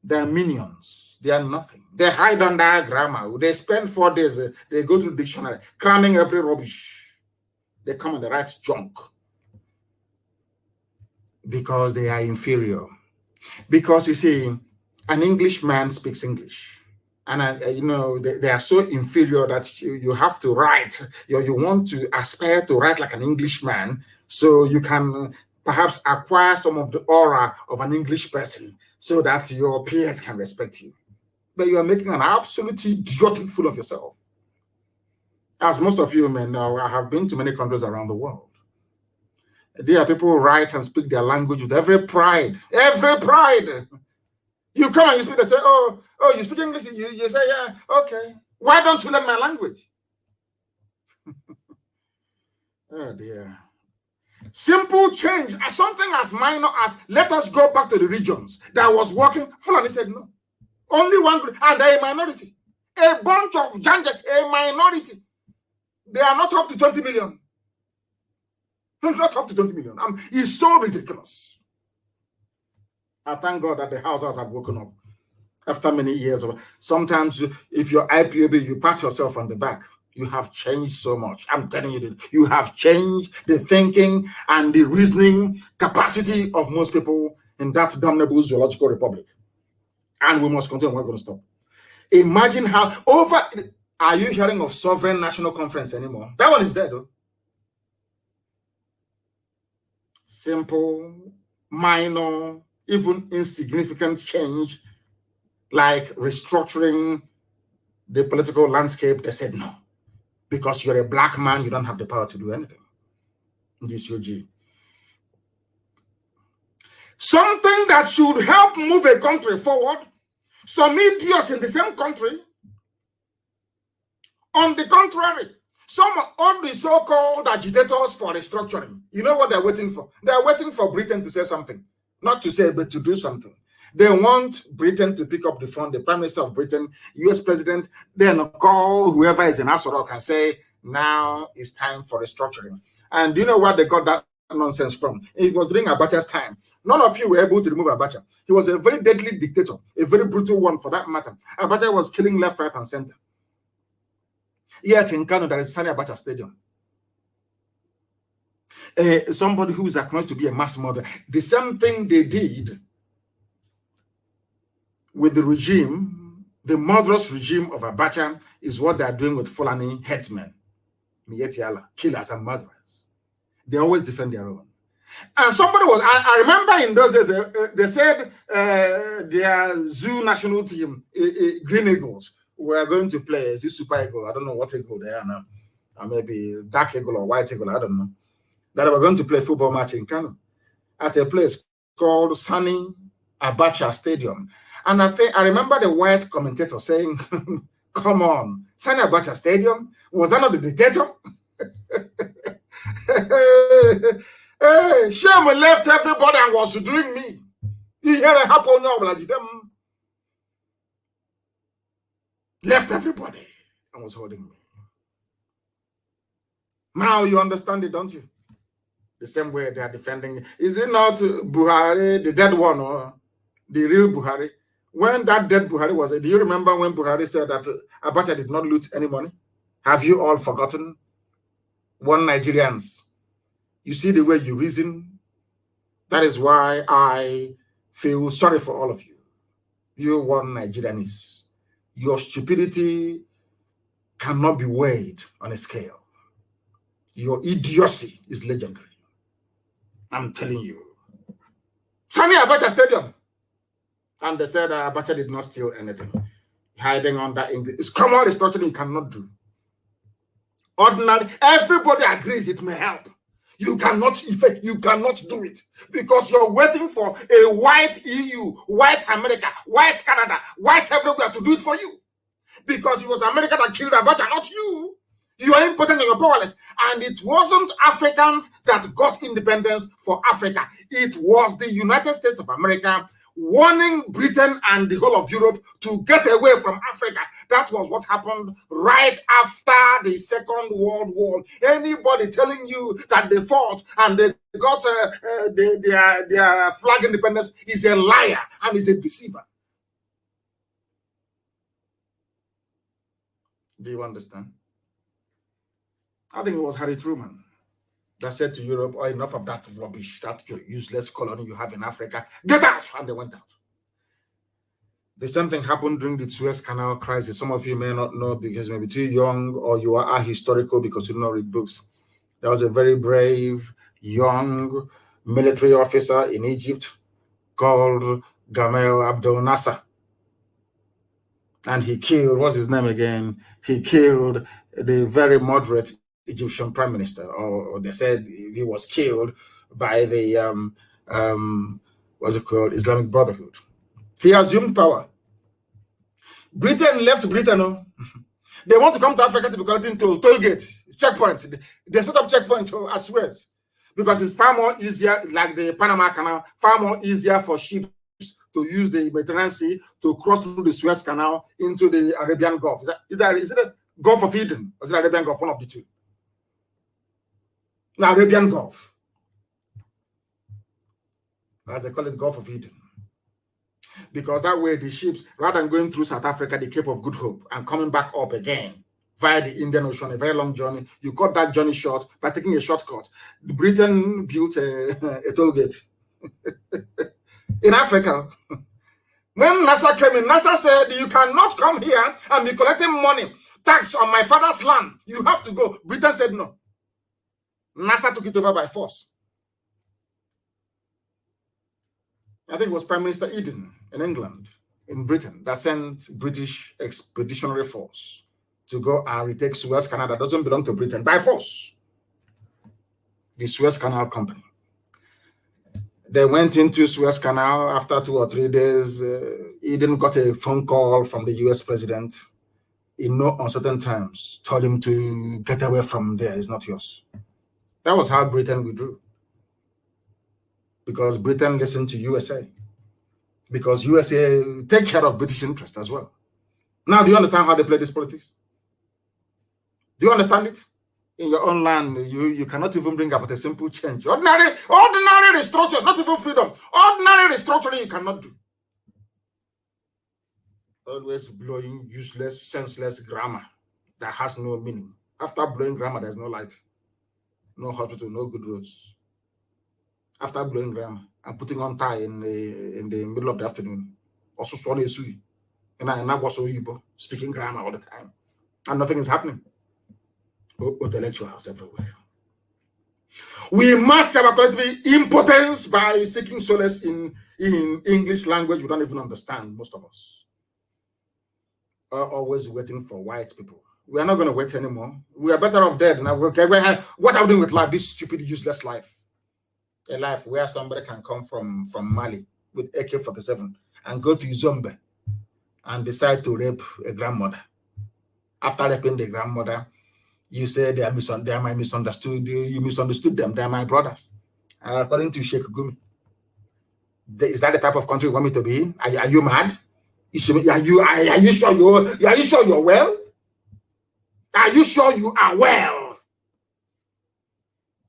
They're minions. They are nothing. They hide under grammar. They spend 4 days. They go to the dictionary, cramming every rubbish. They come and they write junk. Because they are inferior. Because you see, an Englishman speaks English. And they are so inferior that you have to write. You want to aspire to write like an Englishman so you can perhaps acquire some of the aura of an English person, so that your peers can respect you. But you are making an absolutely idiotic fool of yourself. As most of you may know, I have been to many countries around the world. There are people who write and speak their language with every pride. Every pride. You come and you speak, they say, oh, you speak English? You say, yeah, okay. Why don't you learn my language? Oh, dear. Simple change, something as minor as let us go back to the regions that was working. Fulani said no. Only one group, and they're a minority. A bunch of Janjak, a minority. They are not up to 20 million. Not up to 20 million. It's so ridiculous. I thank God that the houses have woken up after many years. Sometimes, if you're IPOB, you pat yourself on the back. You have changed so much. I'm telling you that you have changed the thinking and the reasoning capacity of most people in that damnable zoological republic. And we must continue. We're going to stop. Imagine how are you hearing of sovereign national conference anymore? That one is dead, though. Simple, minor, even insignificant change like restructuring the political landscape. They said no. Because you're a black man, you don't have the power to do anything. This UG. Something that should help move a country forward. Some idiots in the same country. On the contrary, some of the so-called agitators for restructuring. You know what they're waiting for? They're waiting for Britain to say something. Not to say, but to do something. They want Britain to pick up the phone, the Prime Minister of Britain, US President, then call whoever is in Aso Rock and say, now it's time for restructuring. And do you know what they got that nonsense from. It was during Abacha's time. None of you were able to remove Abacha. He was a very deadly dictator, a very brutal one for that matter. Abacha was killing left, right, and center. Yet in Kanu, there is Sani Abacha Stadium. Somebody who is acknowledged to be a mass murderer. The same thing they did with the regime, the murderous regime of Abacha, is what they are doing with Fulani headsmen, Mietiala, killers and murderers. They always defend their own. And somebody was, I remember in those days, they said their zoo national team, Green Eagles, were going to play as a Super Eagle. I don't know what eagle they are now. Or maybe Dark Eagle or White Eagle, I don't know. That they were going to play a football match in Kanu at a place called Sani Abacha Stadium. And I remember the white commentator saying, come on, Sani Abacha Stadium? Was that not the dictator? Hey, Shem left everybody and was doing me. He had a happen now, them left everybody and was holding me. Now you understand it, don't you? The same way they are defending. Is it not Buhari, the dead one, or the real Buhari? When that dead Buhari was, do you remember when Buhari said that Abacha did not loot any money? Have you all forgotten? One Nigerians. You see the way you reason? That is why I feel sorry for all of you. You one Nigerians. Your stupidity cannot be weighed on a scale. Your idiocy is legendary. I'm telling you. Sani Abacha Stadium. And they said Abacha did not steal anything. Hiding under English. It's common restructuring you cannot do. Ordinary, everybody agrees it may help. You cannot do it because you're waiting for a white EU, white America, white Canada, white everywhere to do it for you. Because it was America that killed Abacha, not you. You are impotent and you're powerless. And it wasn't Africans that got independence for Africa. It was the United States of America warning Britain and the whole of Europe to get away from Africa. That was what happened right after the Second World War. Anybody telling you that they fought and they got their flag independence is a liar and is a deceiver. Do you understand? I think it was Harry Truman that said to Europe, oh, enough of that rubbish, that your useless colony you have in Africa. Get out! And they went out. The same thing happened during the Suez Canal crisis. Some of you may not know because you may be too young or you are ahistorical because you don't read books. There was a very brave, young military officer in Egypt called Gamal Abdel Nasser. And he killed, what's his name again? He killed the very moderate Egyptian prime minister, or they said he was killed by the what's it called, Islamic Brotherhood. He assumed power. Britain left Britain. Oh. They want to come to Africa to be collecting toll gate, checkpoint. They set up checkpoint at Suez because it's far more easier, like the Panama Canal, far more easier for ships to use the Mediterranean Sea to cross through the Suez Canal into the Arabian Gulf. Is it a Gulf of Eden or is it Arabian Gulf? One of the two. The Arabian Gulf. As they call it, Gulf of Eden. Because that way the ships, rather than going through South Africa, the Cape of Good Hope, and coming back up again via the Indian Ocean, a very long journey, you cut that journey short by taking a shortcut. Britain built a toll gate in Africa. When NASA came in, NASA said, you cannot come here and be collecting money, tax on my father's land. You have to go. Britain said no. NASA took it over by force. I think it was Prime Minister Eden in England, in Britain, that sent British expeditionary force to go and retake Suez Canal that doesn't belong to Britain by force. The Suez Canal Company. They went into Suez Canal after 2 or 3 days. Eden got a phone call from the US president in no uncertain terms, told him to get away from there, it's not yours. That was how Britain withdrew. Because Britain listened to USA. Because USA take care of British interest as well. Now, do you understand how they play this politics? Do you understand it? in your own land, you cannot even bring about a simple change. Ordinary restructuring, not even freedom. Ordinary restructuring you cannot do. Always blowing useless, senseless grammar that has no meaning. After blowing grammar, there's no light, no hospital, no good roads. After blowing grammar and putting on tie in the middle of the afternoon, also swallow a sui, and I was speaking grammar all the time, and nothing is happening. Intellectuals everywhere. We mask our collective impotence by seeking solace in English language we don't even understand, most of us. Are always waiting for white people. We are not going to wait anymore. We are better off dead now. Okay, what are we doing with life? This stupid, useless life. A life where somebody can come from Mali with AK-47 and go to Zombe and decide to rape a grandmother. After raping the grandmother, you say they are misunderstood. You misunderstood them. They are my brothers. According to Sheikh Gumi. Is that the type of country you want me to be in? Are you mad? Are you sure you're well? Are you sure you are well?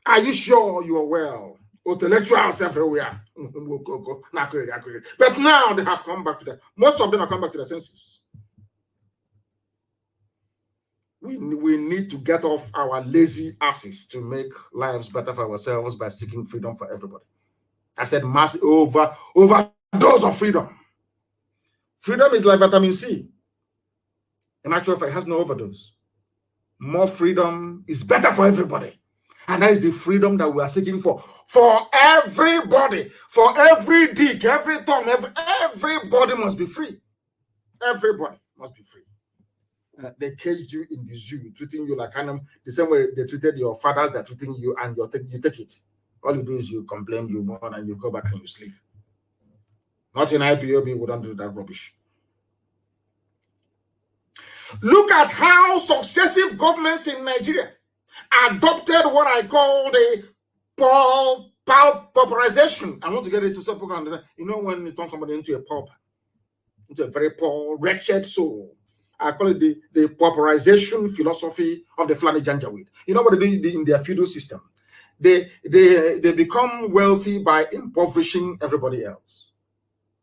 Are you sure you are well? Intellectuals everywhere. But now they have come back to that. Most of them have come back to their senses. We need to get off our lazy asses to make lives better for ourselves by seeking freedom for everybody. I said massive overdose of freedom. Freedom is like vitamin C. In actual fact, it has no overdose. More freedom is better for everybody. And that is the freedom that we are seeking for everybody. For every dick, every thumb, everybody must be free. Everybody must be free. They caged you in the zoo, treating you like animal, the same way they treated your fathers, they're treating you, and you take it. All you do is you complain, you mourn, and you go back and you sleep. Not in IPOB, we don't do that rubbish. Look at how successive governments in Nigeria adopted what I call the pauperization. I want to get it so people can understand. You know, when you turn somebody into a pauper, into a very poor, wretched soul, I call it the pauperization philosophy of the Fulani Janjaweed. You know what they do in their feudal system? They become wealthy by impoverishing everybody else.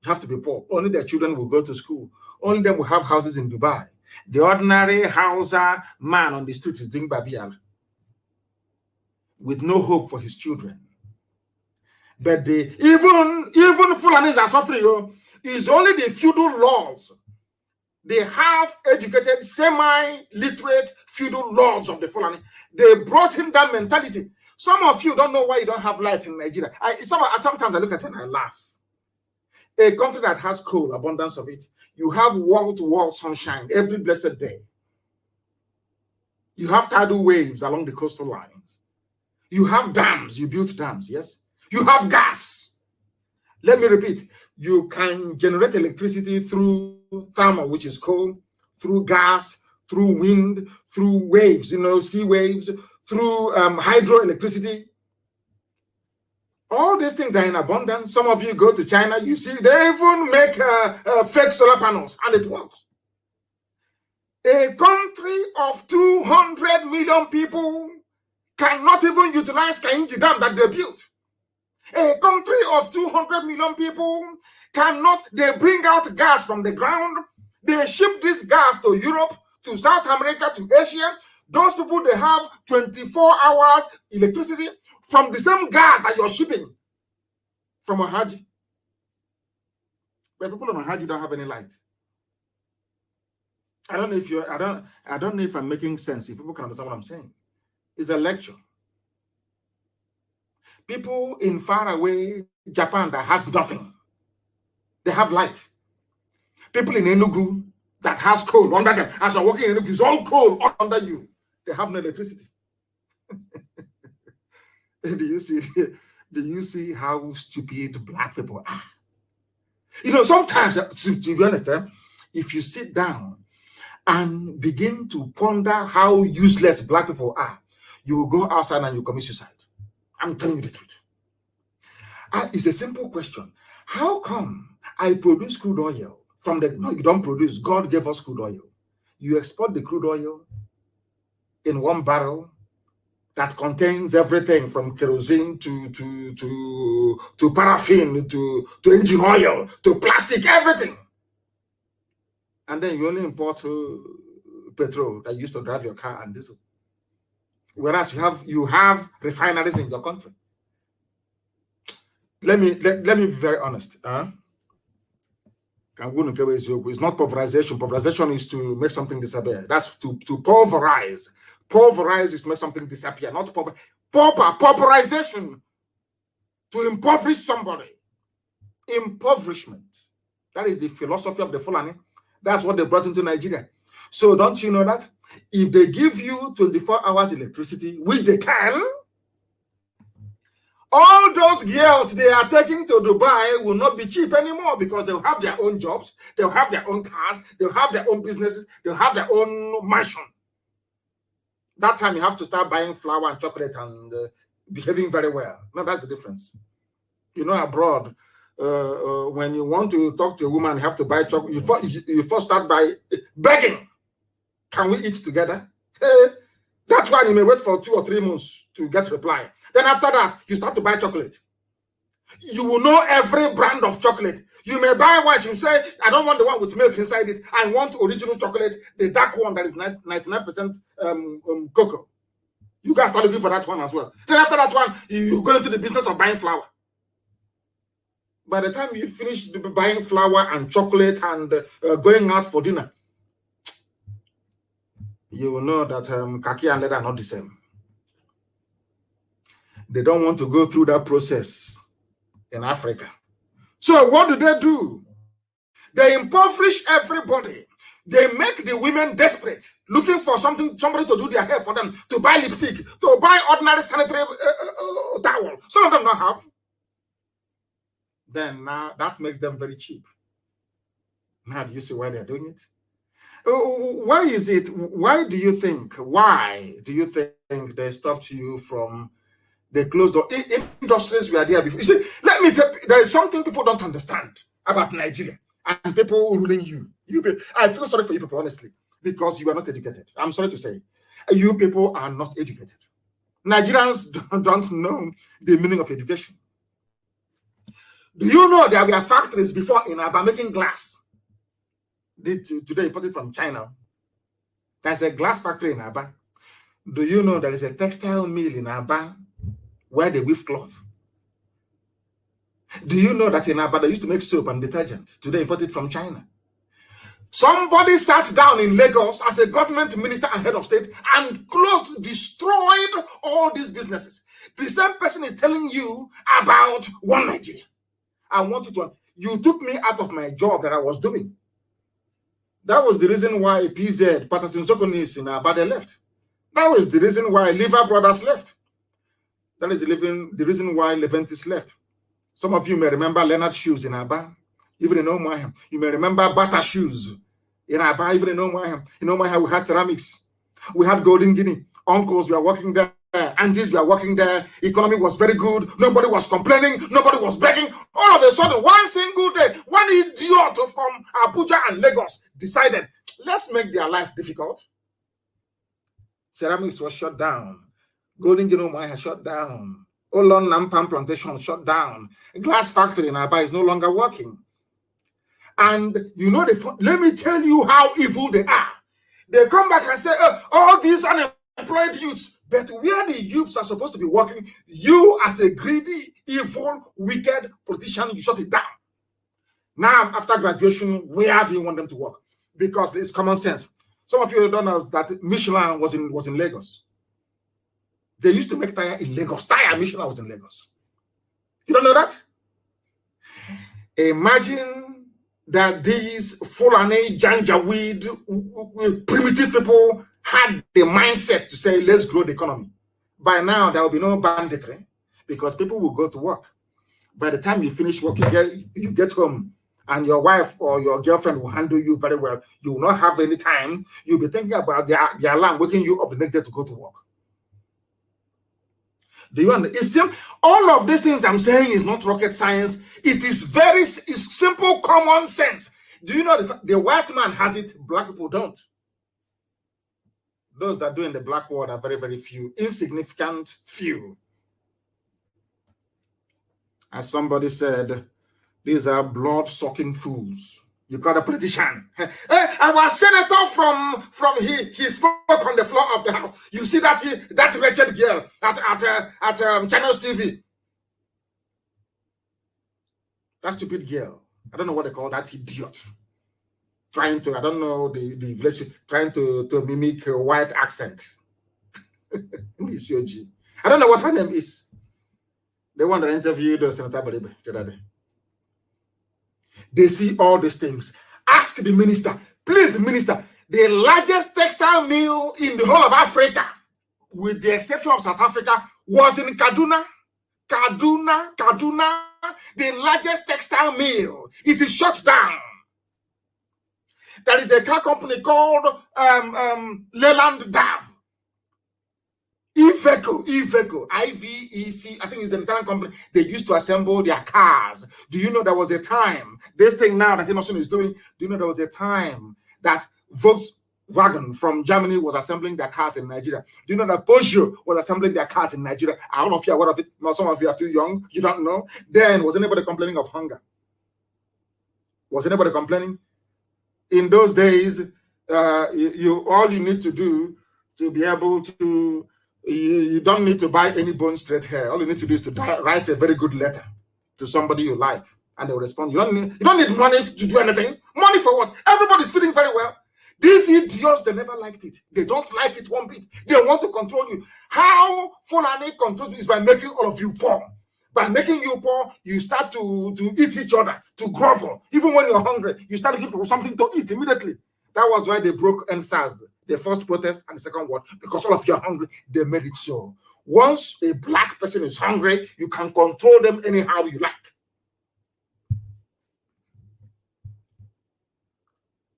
You have to be poor. Only their children will go to school. Only them will have houses in Dubai. The ordinary Hausa man on the street is doing Babiala with no hope for his children. But even Fulanis are suffering. It's only the feudal lords, the half-educated, semi-literate feudal lords of the Fulani. They brought in that mentality. Some of you don't know why you don't have light in Nigeria. Sometimes I look at it and I laugh. A country that has coal, abundance of it, you have wall-to-wall sunshine every blessed day. You have tidal waves along the coastal lines. You have dams, you built dams, yes? You have gas. Let me repeat, you can generate electricity through thermal, which is coal, through gas, through wind, through waves, sea waves, through hydroelectricity. All these things are in abundance. Some of you go to China, you see, they even make fake solar panels, and it works. A country of 200 million people cannot even utilize Kainji Dam that they built. A country of 200 million people they bring out gas from the ground. They ship this gas to Europe, to South America, to Asia. Those people, they have 24 hours electricity from the same gas that you're shipping from Ohaji. But people on Ohaji don't have any light. I don't know if I'm making sense, if people can understand what I'm saying. It's a lecture. People in faraway Japan that has nothing, they have light. People in Enugu that has coal under them, as you're walking in Enugu, it's all coal under you. They have no electricity. Do you see how stupid black people are? Sometimes, to be honest, if you sit down and begin to ponder how useless black people are, you will go outside and you commit suicide. I'm telling you the truth. It's a simple question. How come I produce crude oil from no, you don't produce. God gave us crude oil. You export the crude oil in one barrel that contains everything from kerosene to paraffin to engine oil to plastic, everything. And then you only import petrol that you used to drive your car and diesel. Whereas you have refineries in your country. Let me be very honest. It's not pulverization. Pulverization is to make something disappear. That's to pulverize. Pulverize is to make something disappear, not pulverization. To impoverish somebody. Impoverishment. That is the philosophy of the Fulani. That's what they brought into Nigeria. So don't you know that? If they give you 24 hours electricity, which they can, all those girls they are taking to Dubai will not be cheap anymore because they'll have their own jobs, they'll have their own cars, they'll have their own businesses, they'll have their own mansion. That time you have to start buying flour and chocolate and behaving very well. No, that's the difference. You know, abroad, when you want to talk to a woman, you have to buy chocolate. You first start by begging. Can we eat together? That's why you may wait for 2 or 3 months to get reply. Then after that, you start to buy chocolate. You will know every brand of chocolate. You may buy one, you say, I don't want the one with milk inside it. I want original chocolate, the dark one that is 99% cocoa. You guys start looking for that one as well. Then after that one, you go into the business of buying flour. By the time you finish buying flour and chocolate and going out for dinner, you will know that kaki and leather are not the same. They don't want to go through that process in Africa. So what do? They impoverish everybody. They make the women desperate, looking for somebody to do their hair for them, to buy lipstick, to buy ordinary sanitary towel. Some of them don't have. Then now that makes them very cheap. Now do you see why they're doing it? Why is it? Why do you think they stopped you from the closed door? Industries were there before. You see, let me tell you, there is something people don't understand about Nigeria and people ruling you. I feel sorry for you people, honestly, because you are not educated. I'm sorry to say. You people are not educated. Nigerians don't know the meaning of education. Do you know there were factories before in Aba making glass? Today imported from China. There's a glass factory in Aba. Do you know there is a textile mill in Aba where they weave cloth? Do you know that in Aba they used to make soap and detergent? Today imported from China. Somebody sat down in Lagos as a government minister and head of state and destroyed all these businesses. The same person is telling you about one Nigeria. I want you to. You took me out of my job that I was doing. That was the reason why PZ, Patterson Sokonis in Aba, they left. That was the reason why Lever Brothers left. That is the reason why Leventis left. Some of you may remember Leonard Shoes in Aba, even in Omaha. You may remember Bata Shoes in Aba, even in Omaha. In Omaha, we had ceramics. We had Golden Guinea. Uncles were working there. Aunties were working there. Economy was very good. Nobody was complaining. Nobody was begging. All of a sudden, one single day, one idiot from Abuja and Lagos decided, let's make their life difficult. Ceramics was shut down. Golden Guinea has shut down. Olon Nampam plantation shut down. A glass factory in Aba is no longer working. And you know, let me tell you how evil they are. They come back and say, all these unemployed youths. But where the youths are supposed to be working, you as a greedy, evil, wicked politician, you shut it down. Now, after graduation, where do you want them to work? Because it's common sense. Some of you don't know that Michelin was in Lagos. They used to make tire in Lagos. Michelin was in Lagos. You don't know that? Imagine that these Fulani, Janjaweed, primitive people had the mindset to say, let's grow the economy. By now, there will be no banditry because people will go to work. By the time you finish work, you get home and your wife or your girlfriend will handle you very well. You will not have any time. You'll be thinking about the alarm waking you up the next day to go to work. Do you understand? All of these things I'm saying is not rocket science. It's simple common sense. Do you know the white man has it, black people don't? Those that do in the black world are very, very few, insignificant few. As somebody said, these are blood-sucking fools. You call a politician. Our senator from he spoke on the floor of the house. You see that wretched girl at Channels TV. That stupid girl. I don't know what they call that idiot. Trying to, I don't know the English, trying to mimic a white accent. I don't know what her name is. The one that interviewed Senator Balibe the other day. They see all these things. Ask the minister, please, minister, the largest textile mill in the whole of Africa, with the exception of South Africa, was in Kaduna. Kaduna, the largest textile mill. It is shut down. There is a car company called Leland Dav. Iveco, IVEC, I think it's an Italian company. They used to assemble their cars. Do you know there was a time, this thing now that Innovation is doing, do you know there was a time that Volkswagen from Germany was assembling their cars in Nigeria? Do you know that Peugeot was assembling their cars in Nigeria? I don't know if you're aware of it. No, some of you are too young. You don't know. Then, was anybody complaining of hunger? Was anybody complaining? In those days, all you need to do to be able to, you don't need to buy any bone straight hair. All you need to do is to write a very good letter to somebody you like, and they'll respond. You don't need money to do anything. Money for what? Everybody's feeling very well. These idiots, they never liked it. They don't like it one bit. They want to control you. How Fulani controls you is by making all of you poor. By making you poor, you start to eat each other, to grovel. Even when you're hungry, you start looking for something to eat immediately. That was why they broke NSAS, the first protest and the second one, because all of you are hungry. They made it so. Once a black person is hungry, you can control them anyhow you like.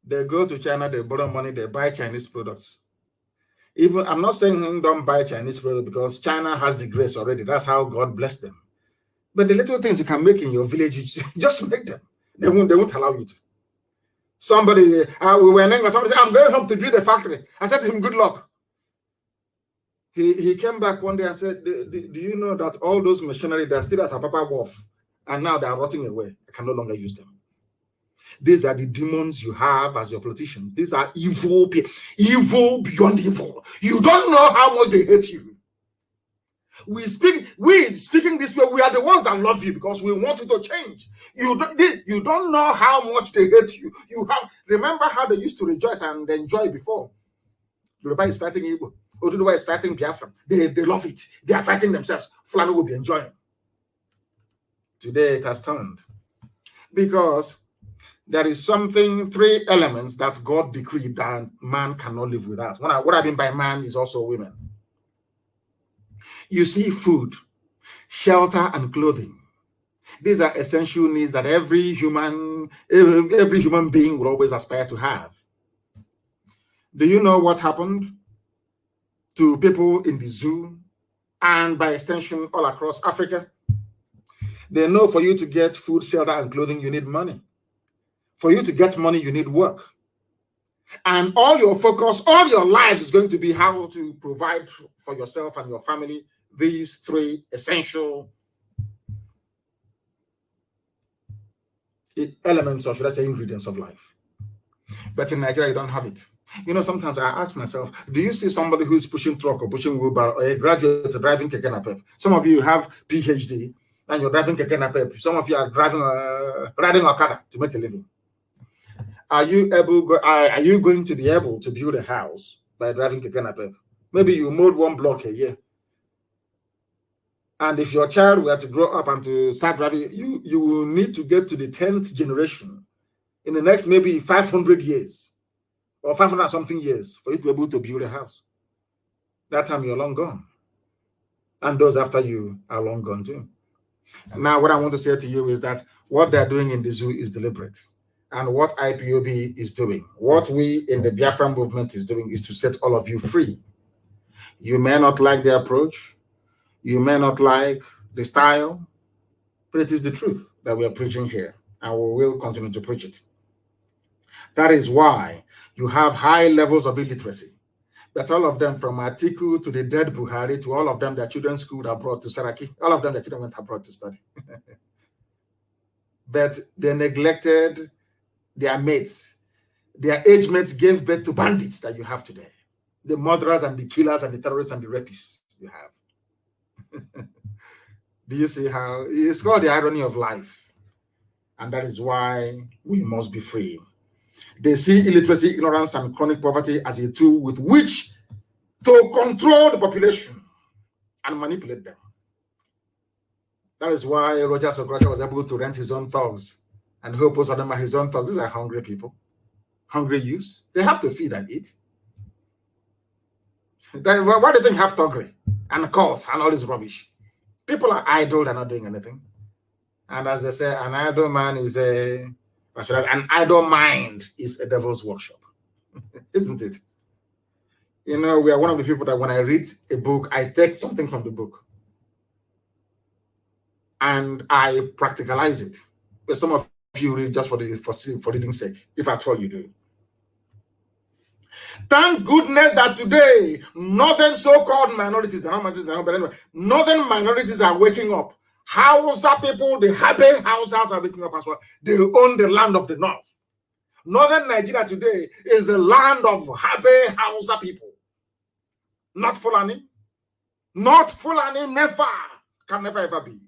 They go to China, they borrow money, they buy Chinese products. Even, I'm not saying don't buy Chinese products because China has the grace already. That's how God blessed them. But the little things you can make in your village, just make them. They won't allow you to. Somebody, we were in England, somebody said, I'm going home to build a factory. I said to him, good luck. He came back one day and said, do you know that all those machinery, they're still at Apapa Wharf, and now they're rotting away. I can no longer use them. These are the demons you have as your politicians. These are evil people, evil beyond evil. You don't know how much they hate you. We speaking this way, we are the ones that love you because we want you to change. You don't know how much they hate you. Remember how they used to rejoice and enjoy before. Yoruba is fighting Igbo. Oduduwa is fighting Biafra. They love it. They are fighting themselves. Fulani will be enjoying. Today it has turned. Because there is three elements that God decreed that man cannot live without. What I mean by man is also women. You see, food, shelter, and clothing. These are essential needs that every human being will always aspire to have. Do you know what happened to people in the zoo and by extension all across Africa? They know for you to get food, shelter, and clothing, you need money. For you to get money, you need work. And all your focus, all your life is going to be how to provide for yourself and your family these three essential elements, or should I say ingredients of life. But in Nigeria, you don't have it. You know, sometimes I ask myself, do you see somebody who's pushing truck or pushing wheelbarrow, or a graduate driving keke napep? Some of you have PhD and you're driving keke napep. Some of you are riding Okada to make a living. Are you going to be able to build a house by driving keke napep? Maybe you mold one block a year. And if your child were to grow up and to start driving, you will need to get to the 10th generation in the next maybe 500 years or 500 something years for you to be able to build a house. That time you're long gone. And those after you are long gone too. And now what I want to say to you is that what they're doing in the zoo is deliberate. And what IPOB is doing, what we in the Biafran movement is doing, is to set all of you free. You may not like the approach. You may not like the style, but it is the truth that we are preaching here, and we will continue to preach it. That is why you have high levels of illiteracy. that all of them, from Atiku to the dead Buhari to all of them, their children schooled abroad to Saraki, all of them, their children went abroad to study. But they neglected their mates. Their age mates gave birth to bandits that you have today. The murderers and the killers and the terrorists and the rapists you have. Do you see how it's called the irony of life? And that is why we must be free. They see illiteracy, ignorance, and chronic poverty as a tool with which to control the population and manipulate them. That is why Roger Sokracha was able to rent his own thugs, and who opposed them are his own thugs. These are hungry people, hungry youths. They have to feed and eat. Why do you think have thuggery and cults and all this rubbish? People are idle, they're not doing anything. And as they say, an idle man is an idle mind is a devil's workshop. Isn't it? You know, we are one of the people that when I read a book, I take something from the book and I practicalize it. But some of you read just for reading's sake, if at all you do. Thank goodness that today, northern so-called minorities, they're not minorities, but anyway, northern minorities are waking up. Hausa people, the Habe Hausas are waking up as well. They own the land of the north. Northern Nigeria today is a land of Habe Hausa people. Not Fulani. Not Fulani, never. Can never ever be.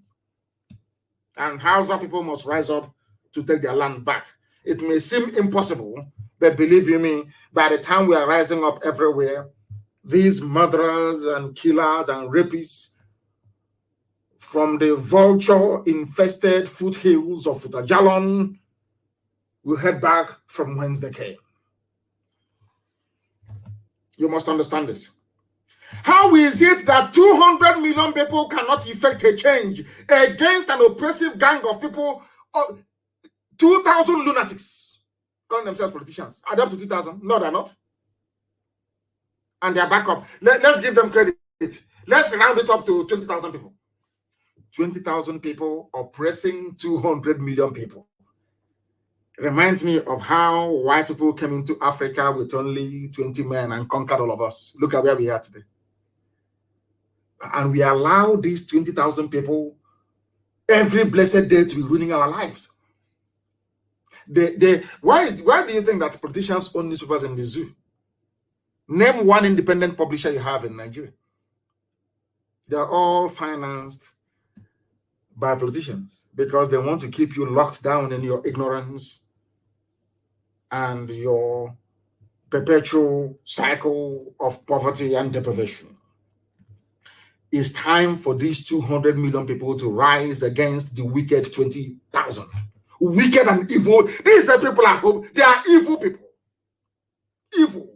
And Hausa people must rise up to take their land back. It may seem impossible, but believe you me, by the time we are rising up everywhere, these murderers and killers and rapists from the vulture-infested foothills of Futajalon will head back from whence they came. You must understand this. How is it that 200 million people cannot effect a change against an oppressive gang of people, 2,000 lunatics, calling themselves politicians? Are they up to 2,000? No, they're not. And they're back up. Let's give them credit. Let's round it up to 20,000 people. 20,000 people oppressing 200 million people. Reminds me of how white people came into Africa with only 20 men and conquered all of us. Look at where we are today. And we allow these 20,000 people every blessed day to be ruining our lives. Why do you think that politicians own newspapers in the zoo? Name one independent publisher you have in Nigeria. They're all financed by politicians because they want to keep you locked down in your ignorance and your perpetual cycle of poverty and deprivation. It's time for these 200 million people to rise against the wicked 20,000. Wicked and evil. These are people at home. They are evil people. Evil.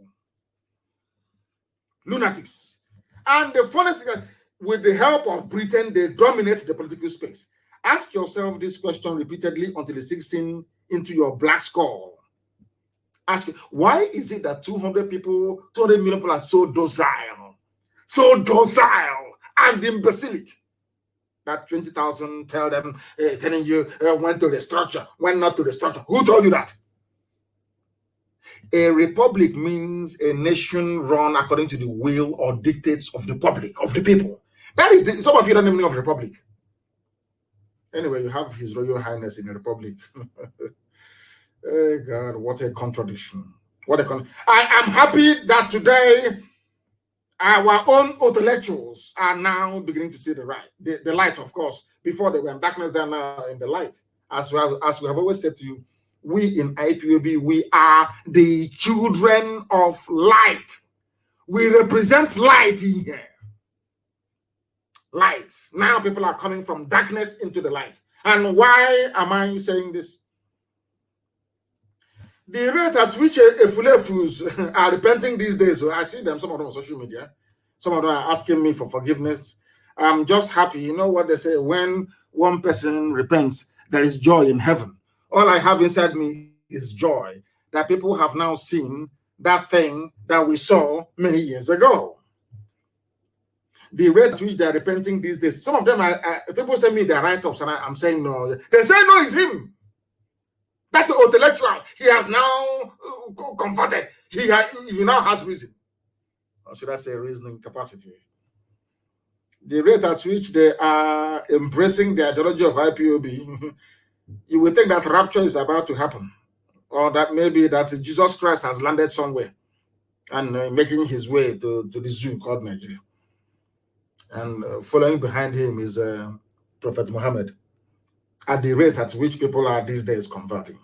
Lunatics. And the funniest thing, with the help of Britain, they dominate the political space. Ask yourself this question repeatedly until it sinks in into your black skull. Ask, why is it that 200 million people are so docile and imbecilic that 20,000 telling you went to the structure, went not to the structure? Who told you that? A republic means a nation run according to the will or dictates of the public, of the people. That is some of you don't even know of republic. Anyway, you have His Royal Highness in a republic. Oh God, what a contradiction. I am happy that today our own intellectuals are now beginning to see the light, of course. Before they were in darkness, they are now in the light. As we have always said to you, we in IPOB, we are the children of light. We represent light in here. Light. Now people are coming from darkness into the light. And why am I saying this? The rate at which Efulefus are repenting these days, so I see them, some of them on social media, some of them are asking me for forgiveness. I'm just happy. You know what they say, when one person repents, there is joy in heaven. All I have inside me is joy that people have now seen that thing that we saw many years ago. The rate at which they are repenting these days, some of them people send me their write-ups and I'm saying no. They say no, it's him. That intellectual, he has now converted. He now has reason. or should I say reasoning capacity. The rate at which they are embracing the ideology of IPOB, you would think that rapture is about to happen, or that maybe that Jesus Christ has landed somewhere and making his way to the zoo called Nigeria. And following behind him is Prophet Muhammad, at the rate at which people are these days converting.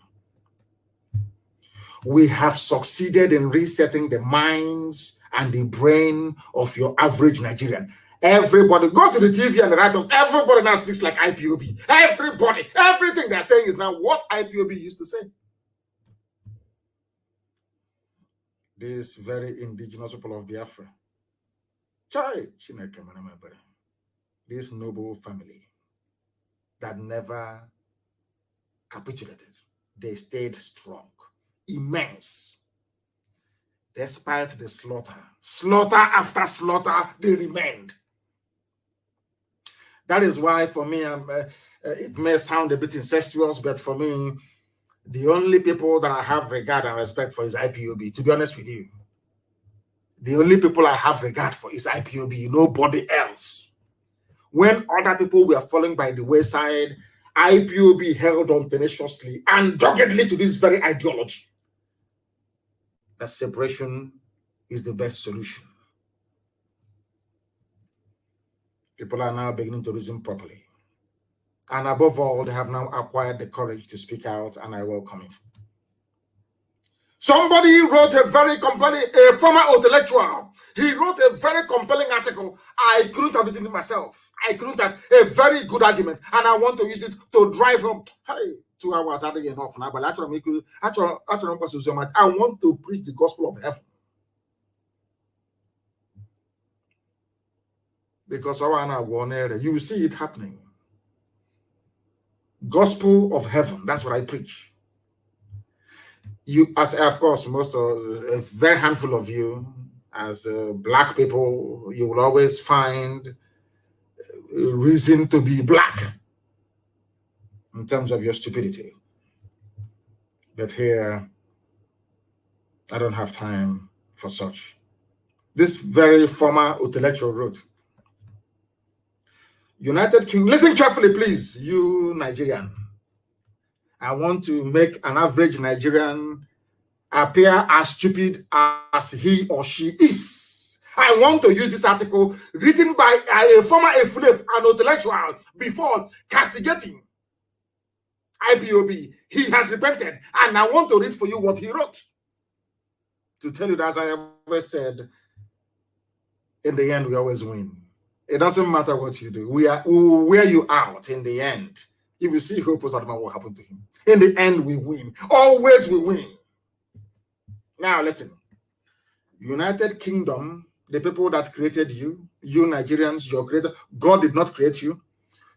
We have succeeded in resetting the minds and the brain of your average Nigerian. Everybody, go to the TV and write off. Everybody now speaks like IPOB. Everybody, everything they're saying is now what IPOB used to say. This very indigenous people of Biafra, this noble family that never capitulated, they stayed strong, immense. Despite the slaughter after slaughter, they remained. That is why, for me, it may sound a bit incestuous, but for me, the only people that I have regard and respect for is IPOB, to be honest with you. The only people I have regard for is IPOB, nobody else. When other people were falling by the wayside, IPOB held on tenaciously and doggedly to this very ideology. That separation is the best solution. People are now beginning to reason properly. And above all, they have now acquired the courage to speak out, and I welcome it. Somebody wrote a very compelling, a former intellectual, he wrote a very compelling article. I couldn't have written it myself. I couldn't have a very good argument, and I want to use it to drive home. Hey, 2 hours are enough now, but actually, I want to preach the gospel of heaven. Because you will see it happening. Gospel of heaven, that's what I preach. You, as of course, most of a very handful of you, as black people, you will always find reason to be black in terms of your stupidity. But here, I don't have time for such. This very former intellectual wrote, United Kingdom, listen carefully, please, you Nigerian. I want to make an average Nigerian appear as stupid as he or she is. I want to use this article written by a former an intellectual before castigating IPOB. He has repented, and I want to read for you what he wrote. To tell you that, as I always said, in the end, we always win. It doesn't matter what you do. We will wear you out in the end. You will see who post about what happened to him. In the end, we win. Always we win. Now, listen. United Kingdom, the people that created you, you Nigerians, your creator, God did not create you.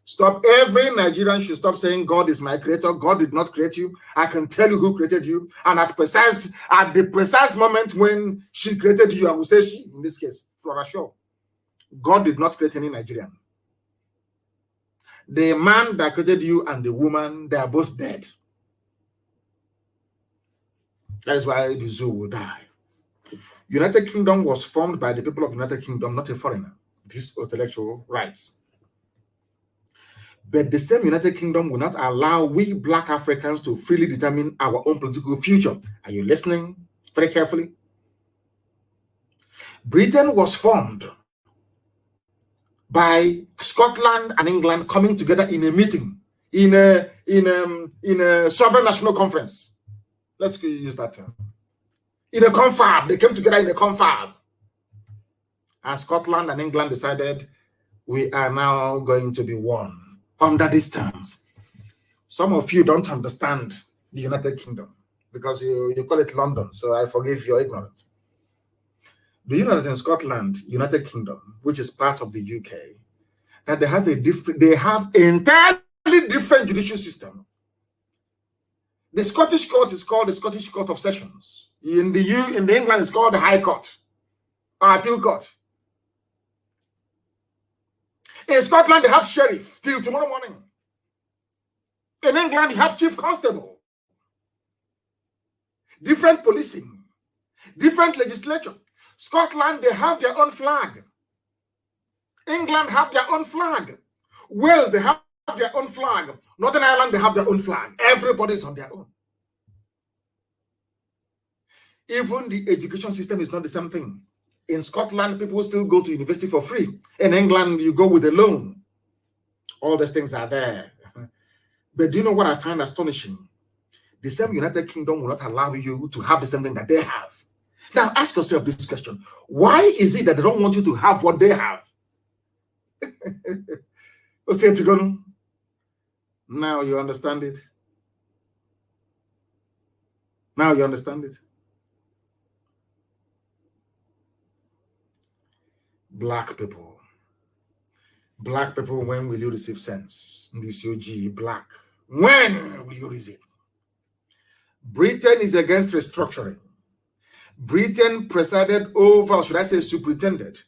Stop. Every Nigerian should stop saying God is my creator. God did not create you. I can tell you who created you. And at the precise moment when she created you, I will say she, in this case, Flora Shaw. God did not create any Nigerian. The man that created you and the woman, they are both dead. That is why the zoo will die. United Kingdom was formed by the people of United Kingdom, not a foreigner. This intellectual rights. But the same United Kingdom will not allow we black Africans to freely determine our own political future. Are you listening very carefully? Britain was formed by Scotland and England coming together in a meeting, in a sovereign national conference. Let's use that term. In a confab, they came together in a confab. And Scotland and England decided we are now going to be one under these terms. Some of you don't understand the United Kingdom because you call it London, so I forgive your ignorance. Do you know that in Scotland, United Kingdom, which is part of the UK, that they have entirely different judicial system? The Scottish court is called the Scottish Court of Sessions. In England, it's called the High Court or Appeal Court. In Scotland, they have sheriff till tomorrow morning. In England, you have chief constable. Different policing, different legislature. Scotland, they have their own flag. England have their own flag. Wales, they have their own flag. Northern Ireland, they have their own flag. Everybody's on their own. Even the education system is not the same thing. In Scotland, people still go to university for free. In England, you go with a loan. All these things are there. But do you know what I find astonishing? The same United Kingdom will not allow you to have the same thing that they have. Now, ask yourself this question. Why is it that they don't want you to have what they have? Now you understand it. Now you understand it. Black people, when will you receive sense? This UG, black. When will you receive? Britain is against restructuring. Britain presided over, should I say superintended,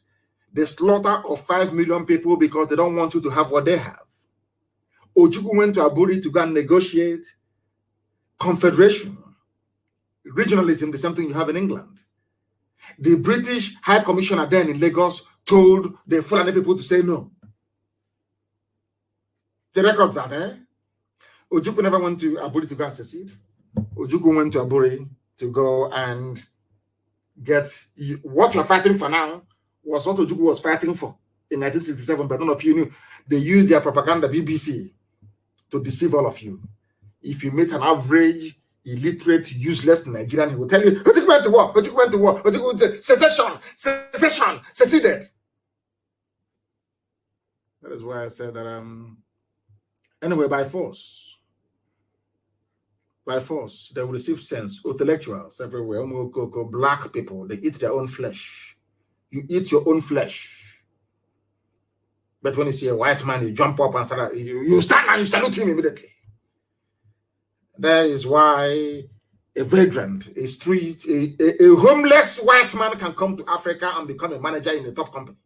the slaughter of 5 million people because they don't want you to have what they have. Ojukwu went to Aburi to go and negotiate confederation. Regionalism, the same thing you have in England. The British High Commissioner then in Lagos told the Fulani people to say no. The records are there. Ojukwu never went to Aburi to go and secede. Ojukwu went to Aburi to go and get what you're fighting for now was what Ojukwu was fighting for in 1967, but none of you knew. They used their propaganda BBC to deceive all of you. If you meet an average, illiterate, useless Nigerian, he will tell you, Ojukwu went to war, Ojukwu went to war, Ojukwu went to secession, seceded. That is why I said that, anyway, by force, they will receive sense. Intellectuals everywhere, black people, they eat their own flesh. You eat your own flesh. But when you see a white man, you jump up and start, you stand and you salute him immediately. That is why a vagrant, a street, a homeless white man can come to Africa and become a manager in a top company.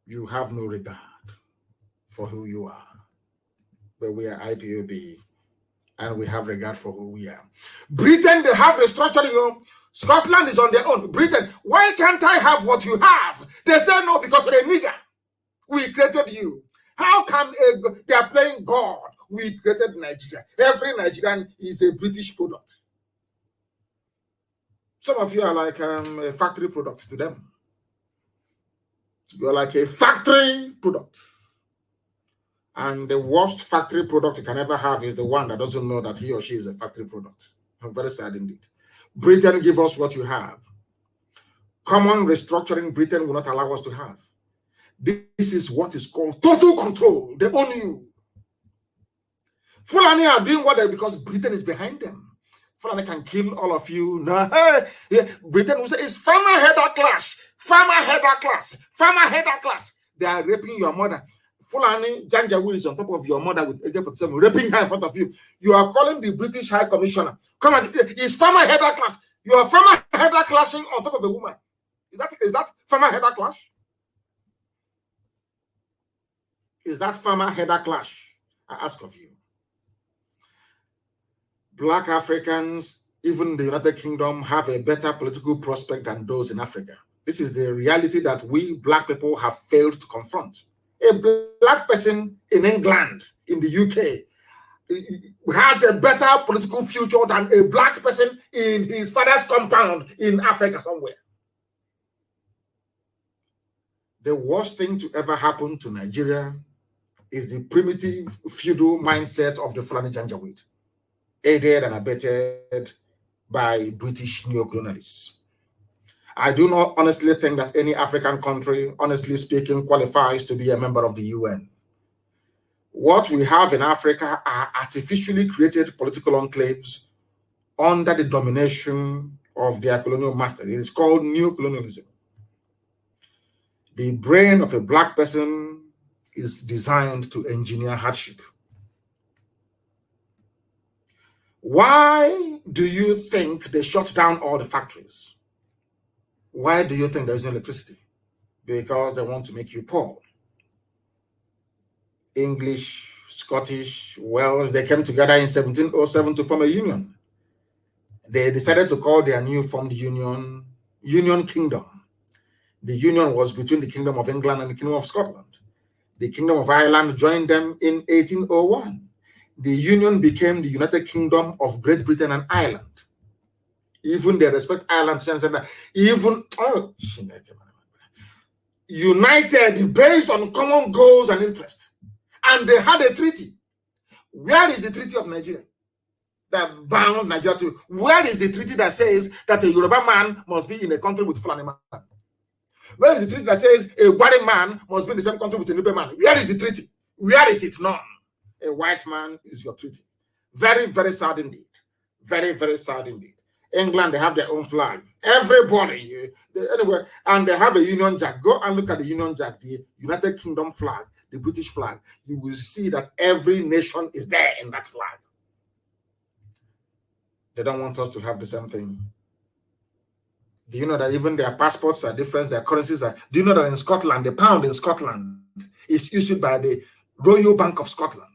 You have no regard for who you are. But we are IPOB, and we have regard for who we are. Britain, they have restructuring. Scotland is on their own. Britain, why can't I have what you have? They say no because we're a nigger. We created you. How can they are playing God? We created Nigeria. Every Nigerian is a British product. Some of you are like a factory product to them. You're like a factory product. And the worst factory product you can ever have is the one that doesn't know that he or she is a factory product. I'm very sad indeed. Britain, give us what you have. Common restructuring, Britain will not allow us to have. This is what is called total control. They own you. Fulani are doing what they because Britain is behind them. Fulani can kill all of you. No, yeah. Britain will say it's farmer header clash. Farmer header clash. Farmer header clash. They are raping your mother. Fulani Janjaweed is on top of your mother with AK-47, raping her in front of you. You are calling the British High Commissioner. Come and say, it's farmer header clash. You are farmer header clashing on top of a woman. Is that farmer header clash? Is that farmer header clash? I ask of you. Black Africans, even the United Kingdom, have a better political prospect than those in Africa. This is the reality that we black people have failed to confront. A black person in England, in the UK, has a better political future than a black person in his father's compound in Africa somewhere. The worst thing to ever happen to Nigeria is the primitive feudal mindset of the Fulani Janjaweed, aided and abetted by British neocolonialists. I do not honestly think that any African country, honestly speaking, qualifies to be a member of the UN. What we have in Africa are artificially created political enclaves under the domination of their colonial masters. It is called neocolonialism. The brain of a black person is designed to engineer hardship. Why do you think they shut down all the factories? Why do you think there is no electricity? Because they want to make you poor. English, Scottish, Welsh, they came together in 1707 to form a union. They decided to call their new formed union Union Kingdom. The union was between the Kingdom of England and the Kingdom of Scotland. The Kingdom of Ireland joined them in 1801. The union became the United Kingdom of Great Britain and Ireland. Even they respect Ireland, even united based on common goals and interests. And they had a treaty. Where is the Treaty of Nigeria that bound Nigeria to? Where is the treaty that says that a Yoruba man must be in a country with Fulani man? Where is the treaty that says a Gwari man must be in the same country with a Nupe man? Where is the treaty? Where is it? None. A white man is your treaty. Very, very sad indeed. Very, very sad indeed. England, they have their own flag. Everybody, anyway, and they have a Union Jack. Go and look at the Union Jack, the United Kingdom flag, the British flag. You will see that every nation is there in that flag. They don't want us to have the same thing. Do you know that even their passports are different, their currencies are? Do you know that in Scotland, the pound in Scotland is issued by the Royal Bank of Scotland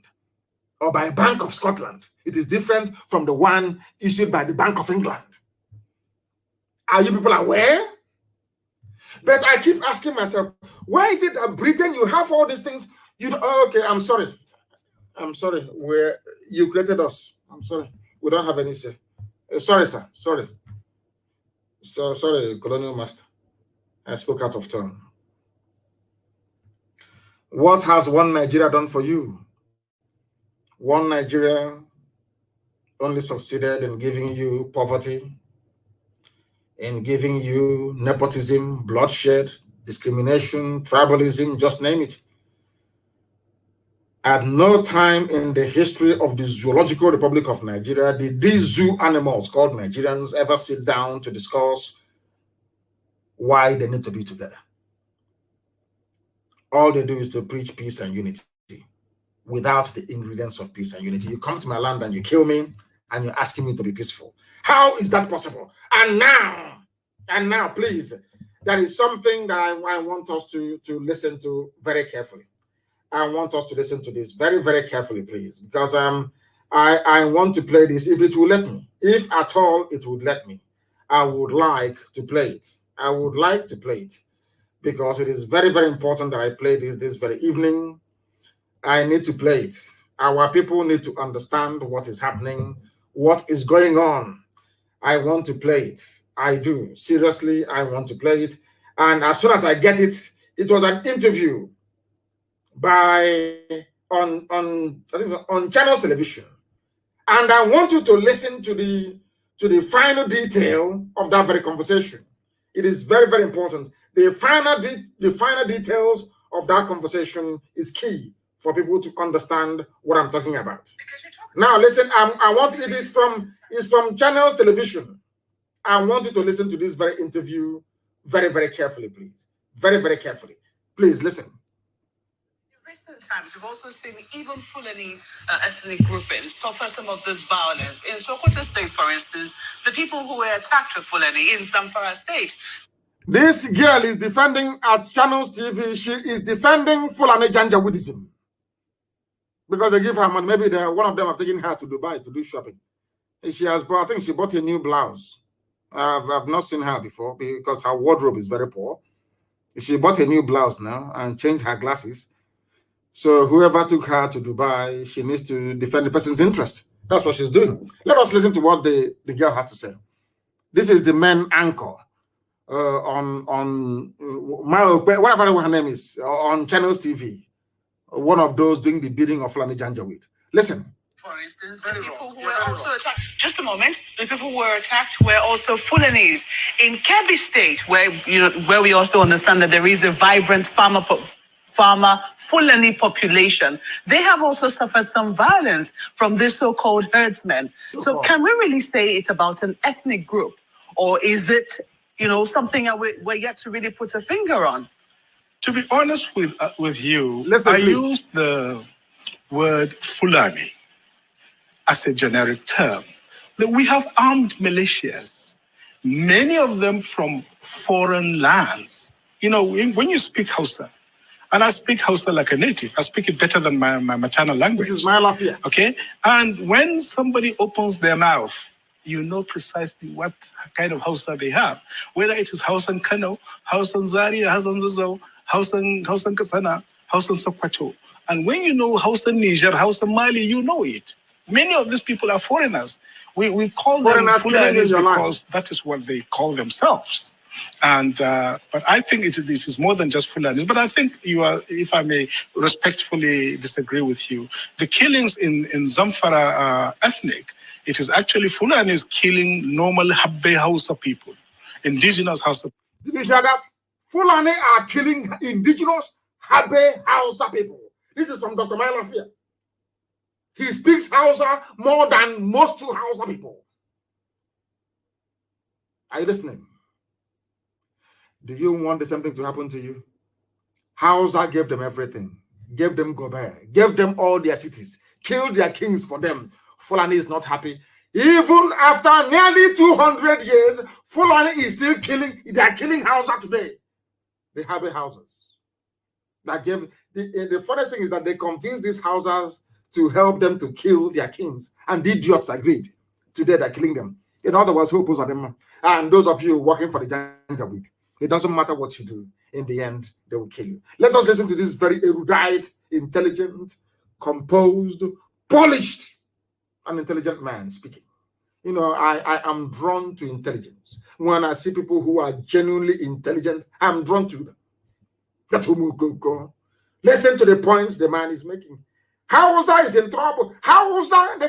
or by Bank of Scotland? It is different from the one issued by the Bank of England. Are you people aware? But I keep asking myself, why is it that Britain, you have all these things? Okay, I'm sorry. I'm sorry. You created us. I'm sorry. We don't have any say. Sorry, sir. Sorry. So sorry, Colonial Master. I spoke out of turn. What has one Nigeria done for you? One Nigeria only succeeded in giving you poverty, in giving you nepotism, bloodshed, discrimination, tribalism, just name it. At no time in the history of the Zoological Republic of Nigeria did these zoo animals called Nigerians ever sit down to discuss why they need to be together. All they do is to preach peace and unity without the ingredients of peace and unity. You come to my land and you kill me and you're asking me to be peaceful. How is that possible? And now, please, there is something that I want us to listen to very carefully. I want us to listen to this very, very carefully, please, because I want to play this if it will let me. If at all it would let me, I would like to play it. I would like to play it because it is very, very important that I play this very evening. I need to play it. Our people need to understand what is happening, what is going on. I want to play it. I do. Seriously, I want to play it. And as soon as I get it, it was an interview on Channels Television, and I want you to listen to the final detail of that very conversation. It is very, very important. The final details of that conversation is key for people to understand what I'm talking about. Now, listen. It's from Channels Television. I want you to listen to this very interview very, very carefully, please. Very, very carefully. Please listen. Times, we've also seen even Fulani ethnic groupings suffer some of this violence. In Sokoto State, for instance, the people who were attacked with Fulani in Zamfara State. This girl is defending at Channels TV. She is defending Fulani Janjaweedism because they give her money. Maybe one of them have taken her to Dubai to do shopping. She has bought, I think she bought a new blouse. I've not seen her before because her wardrobe is very poor. She bought a new blouse now and changed her glasses. So whoever took her to Dubai, she needs to defend the person's interest. That's what she's doing. Let us listen to what the girl has to say. This is the main anchor on whatever her name is, on Channels TV. One of those doing the bidding of Fulani Janjaweed. Listen. For instance, the people who were also attacked. Just a moment. The people who were attacked were also Fulanis in Kebbi State, where we also understand that there is a vibrant farmer Fulani population. They have also suffered some violence from this so-called herdsmen. So can we really say it's about an ethnic group, or is it, something that we're yet to really put a finger on? To be honest with you, Listen, I please. use the word Fulani as a generic term. That we have armed militias, many of them from foreign lands. When you speak Hausa, and I speak Hausa like a native, I speak it better than my maternal language. This is my life here. Okay? And when somebody opens their mouth you know precisely what kind of Hausa they have. Whether it is Hausan Kanu, Hausan Zaria, Hausan Zazzau, Hausan Katsina, Hausan Sokoto. And when you know Hausan Niger, Hausan Mali, you know it. Many of these people are foreigners. We call them Fulanis because that is what they call themselves. And but I think this is more than just Fulanis. But I think you are, if I may respectfully disagree with you, the killings in Zamfara ethnic, it is actually Fulanis killing normal Habbe Hausa people, indigenous Hausa. Did you hear that? Fulani are killing indigenous Habbe Hausa people. This is from Dr. Mailafia. He speaks Hausa more than most Hausa people. Are you listening? Do you want the same thing to happen to you? Hausa gave them everything. Gave them Gobert. Gave them all their cities. Killed their kings for them. Fulani is not happy. Even after nearly 200 years, Fulani is still killing. They are killing Hausa today. They have houses. That gave the funniest thing is that they convinced these Hausas to help them to kill their kings, and the idiots agreed. Today they're killing them. In other words, who opposed them? And those of you working for the Janjaweed, it doesn't matter what you do. In the end, they will kill you. Let us listen to this very erudite, intelligent, composed, polished, and intelligent man speaking. You know, I am drawn to intelligence. When I see people who are genuinely intelligent, I'm drawn to them. Listen to the points the man is making. Hausa is in trouble. Hausa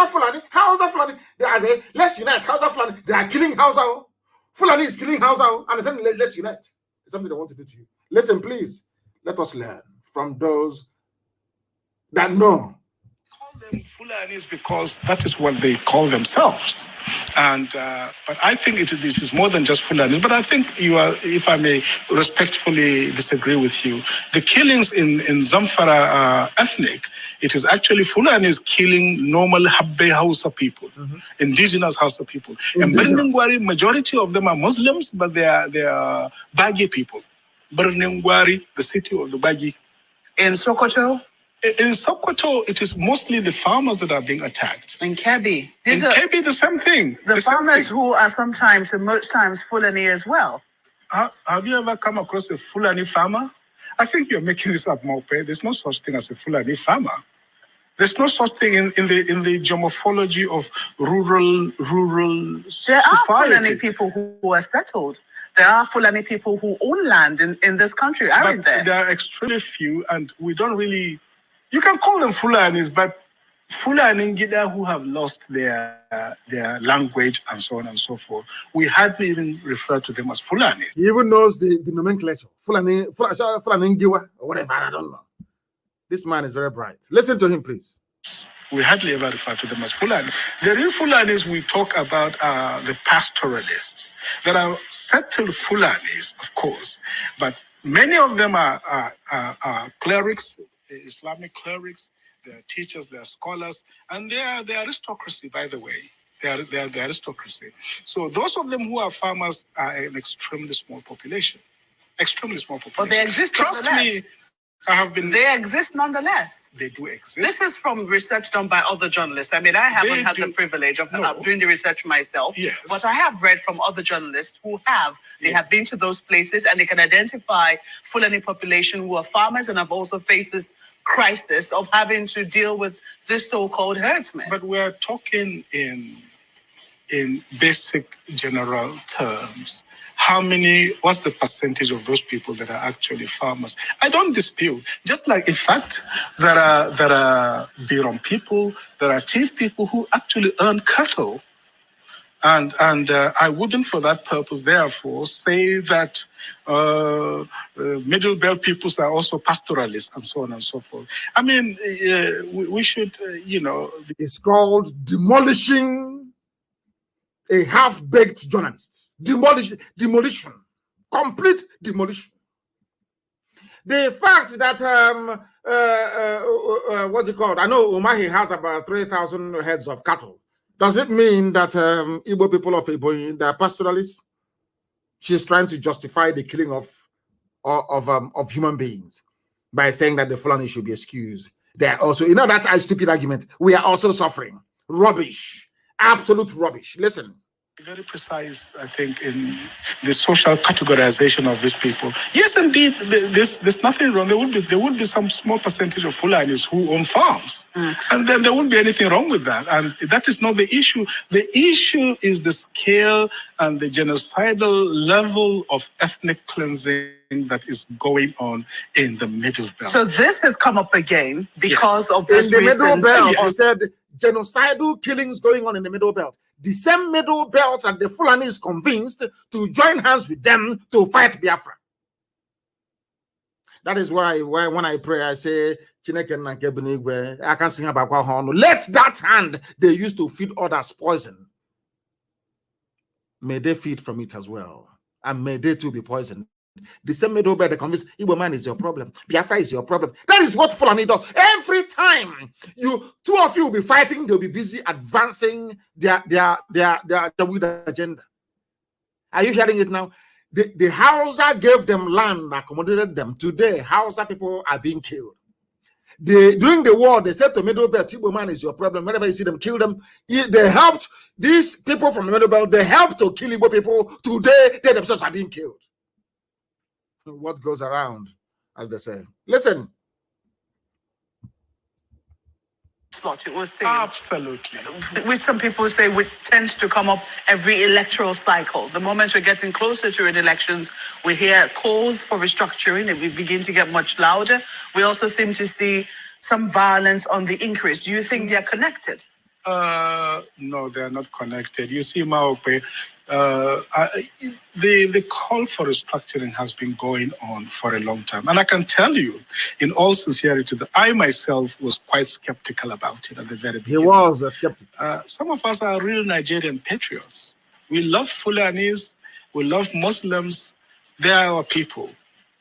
Fulani. They are saying, let's unite. Hausa Fulani. They are killing Hausa. Fulani is killing Hausa. And then let's unite. It's something they want to do to you. Listen, please. Let us learn from those that know. Call them Fulanis because that is what they call themselves. And but I think it is more than just Fulanis. But I think you are, if I may respectfully disagree with you, the killings in Zamfara ethnic, it is actually Fulanis killing normal Habbe Hausa people, indigenous Hausa people. And Birningwari, majority of them are Muslims, but they are Bagi people. Birningwari, the city of the Bagi. In Sokoto? In Sokoto, it is mostly the farmers that are being attacked. In Kebbi? In Kebbi, the same thing. The farmers who are sometimes, and most times, Fulani as well. Have you ever come across a Fulani farmer? I think you're making this up, Mope. There's no such thing as a Fulani farmer. There's no such thing in the geomorphology of rural There society. are Fulani people who are settled. There are Fulani people who own land in this country, aren't there? There are extremely few, and we don't really... You can call them Fulanis, but Fulani who have lost their language and so on and so forth, we hardly even refer to them as Fulani. He even knows the nomenclature. Fulani Ngiwa, or whatever, I don't know. This man is very bright. Listen to him, please. We hardly ever refer to them as Fulani. The real Fulanis we talk about are the pastoralists. There are settled Fulanis, of course, but many of them are clerics, Islamic clerics, they are teachers, they are scholars, and they are the aristocracy, by the way. They are the aristocracy. So those of them who are farmers are an extremely small population. Extremely small population. But they exist. Trust me, They exist nonetheless. They do exist. This is from research done by other journalists. I mean, I haven't had the privilege of doing the research myself. Yes. But I have read from other journalists who have. They have been to those places and they can identify Fulani population who are farmers and have also faced this crisis of having to deal with this so-called herdsmen. But we're talking in basic general terms. What's the percentage of those people that are actually farmers? I don't dispute. Just like, in fact, there are Birom people, there are Chief people who actually earn cattle. And I wouldn't, for that purpose, therefore, say that Middle Belt peoples are also pastoralists and so on and so forth. I mean, we should, It's called demolishing a half-baked journalist. Demolition. Complete demolition. The fact that, what's it called? I know Umahi has about 3,000 heads of cattle. Does it mean that Igbo people of Igbo, they are pastoralists? She's trying to justify the killing of human beings by saying that the Fulani should be excused. They are also, that's a stupid argument. We are also suffering. Rubbish. Absolute rubbish. Listen. Very precise, I think, in the social categorization of these people. Yes, indeed, there's nothing wrong. There would be some small percentage of Fulanis who own farms, and then there wouldn't be anything wrong with that. And that is not the issue. The issue is the scale and the genocidal level of ethnic cleansing that is going on in the Middle Belt. So this has come up again because of this in the Middle Belt. Yes. I said genocidal killings going on in the Middle Belt. The same Middle Belt that the Fulani is convinced to join hands with them to fight Biafra. That is why when I pray, I say, I can sing about let that hand they used to feed others poison. May they feed from it as well. And may they too be poisoned. The same Middle Belt, they convince Igbo man is your problem. Biafra is your problem. That is what Fulani does. Every time two of you will be fighting, they'll be busy advancing their agenda. Are you hearing it now? The Hausa gave them land, accommodated them. Today, Hausa people are being killed. During the war, they said to Middle Belt, Igbo man is your problem. Whenever you see them, kill them. They helped these people from the Middle Belt. They helped to kill Igbo people. Today, they themselves are being killed. What goes around, as they say. Listen. It was saying, absolutely. Which some people say tends to come up every electoral cycle. The moment we're getting closer to an elections, we hear calls for restructuring and we begin to get much louder. We also seem to see some violence on the increase. Do you think they're connected? No, they're not connected. You see, Maokwe, the call for restructuring has been going on for a long time. And I can tell you, in all sincerity, that I myself was quite skeptical about it at the very beginning. He was a skeptic. Some of us are real Nigerian patriots. We love Fulanis. We love Muslims. They are our people.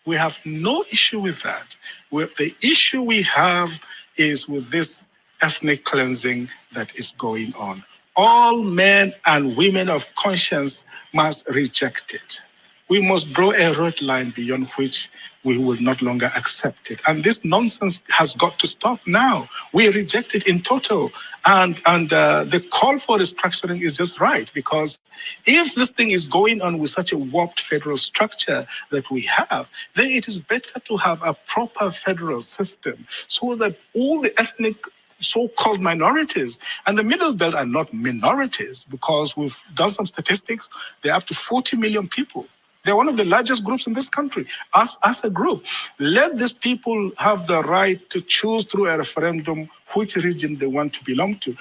We have no issue with that. The issue we have is with this ethnic cleansing that is going on. All men and women of conscience must reject it. We must draw a red line beyond which we will not longer accept it. And this nonsense has got to stop now. We reject it in total. And the call for restructuring is just right, because if this thing is going on with such a warped federal structure that we have, then it is better to have a proper federal system so that all the ethnic so-called minorities, and the Middle Belt are not minorities, because we've done some statistics, they're up to 40 million people. They're one of the largest groups in this country, as a group. Let these people have the right to choose through a referendum which region they want to belong to.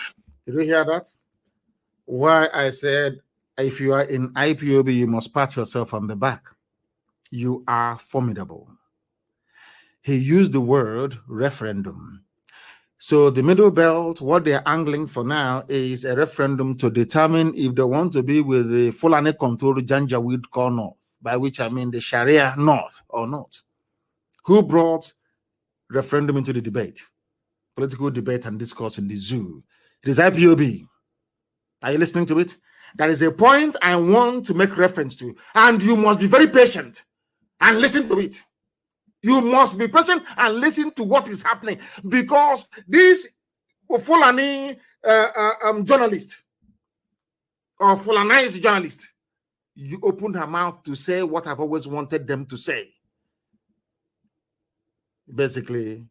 Did you hear that? Why I said, if you are in IPOB, you must pat yourself on the back. You are formidable. He used the word referendum. So the Middle Belt, what they're angling for now is a referendum to determine if they want to be with the Fulani-controlled Janjaweed core north, by which I mean the Sharia north or not. Who brought referendum into the debate? Political debate and discourse in the zoo. It is IPOB. Are you listening to it? That is a point I want to make reference to. And you must be very patient and listen to it. You must be patient and listen to what is happening, because this Fulani journalist or Fulanized journalist, you opened her mouth to say what I've always wanted them to say. Basically,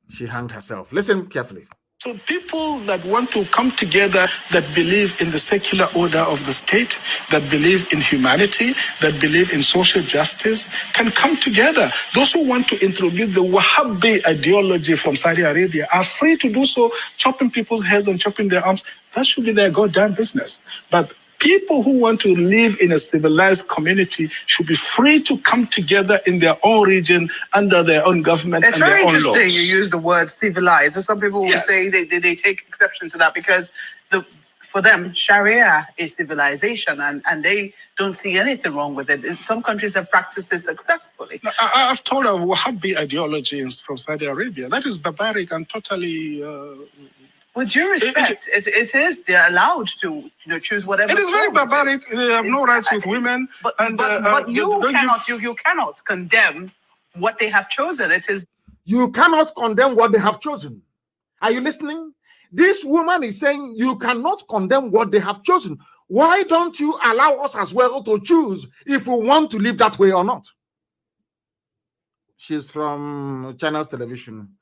she hanged herself. Listen carefully. So people that want to come together, that believe in the secular order of the state, that believe in humanity, that believe in social justice, can come together. Those who want to introduce the Wahhabi ideology from Saudi Arabia are free to do so, chopping people's heads and chopping their arms. That should be their goddamn business. But people who want to live in a civilized community should be free to come together in their own region under their own government and their own laws. It's very interesting you use the word civilized. And some people will say they take exception to that, because for them, Sharia is civilization, and they don't see anything wrong with it. Some countries have practiced it successfully. I've told of Wahhabi ideology from Saudi Arabia. That is barbaric and totally... With due respect, it is. They're allowed to choose whatever. It is very barbaric. They have no rights with women. But you cannot condemn what they have chosen. It is. You cannot condemn what they have chosen. Are you listening? This woman is saying you cannot condemn what they have chosen. Why don't you allow us as well to choose if we want to live that way or not? She's from China's television.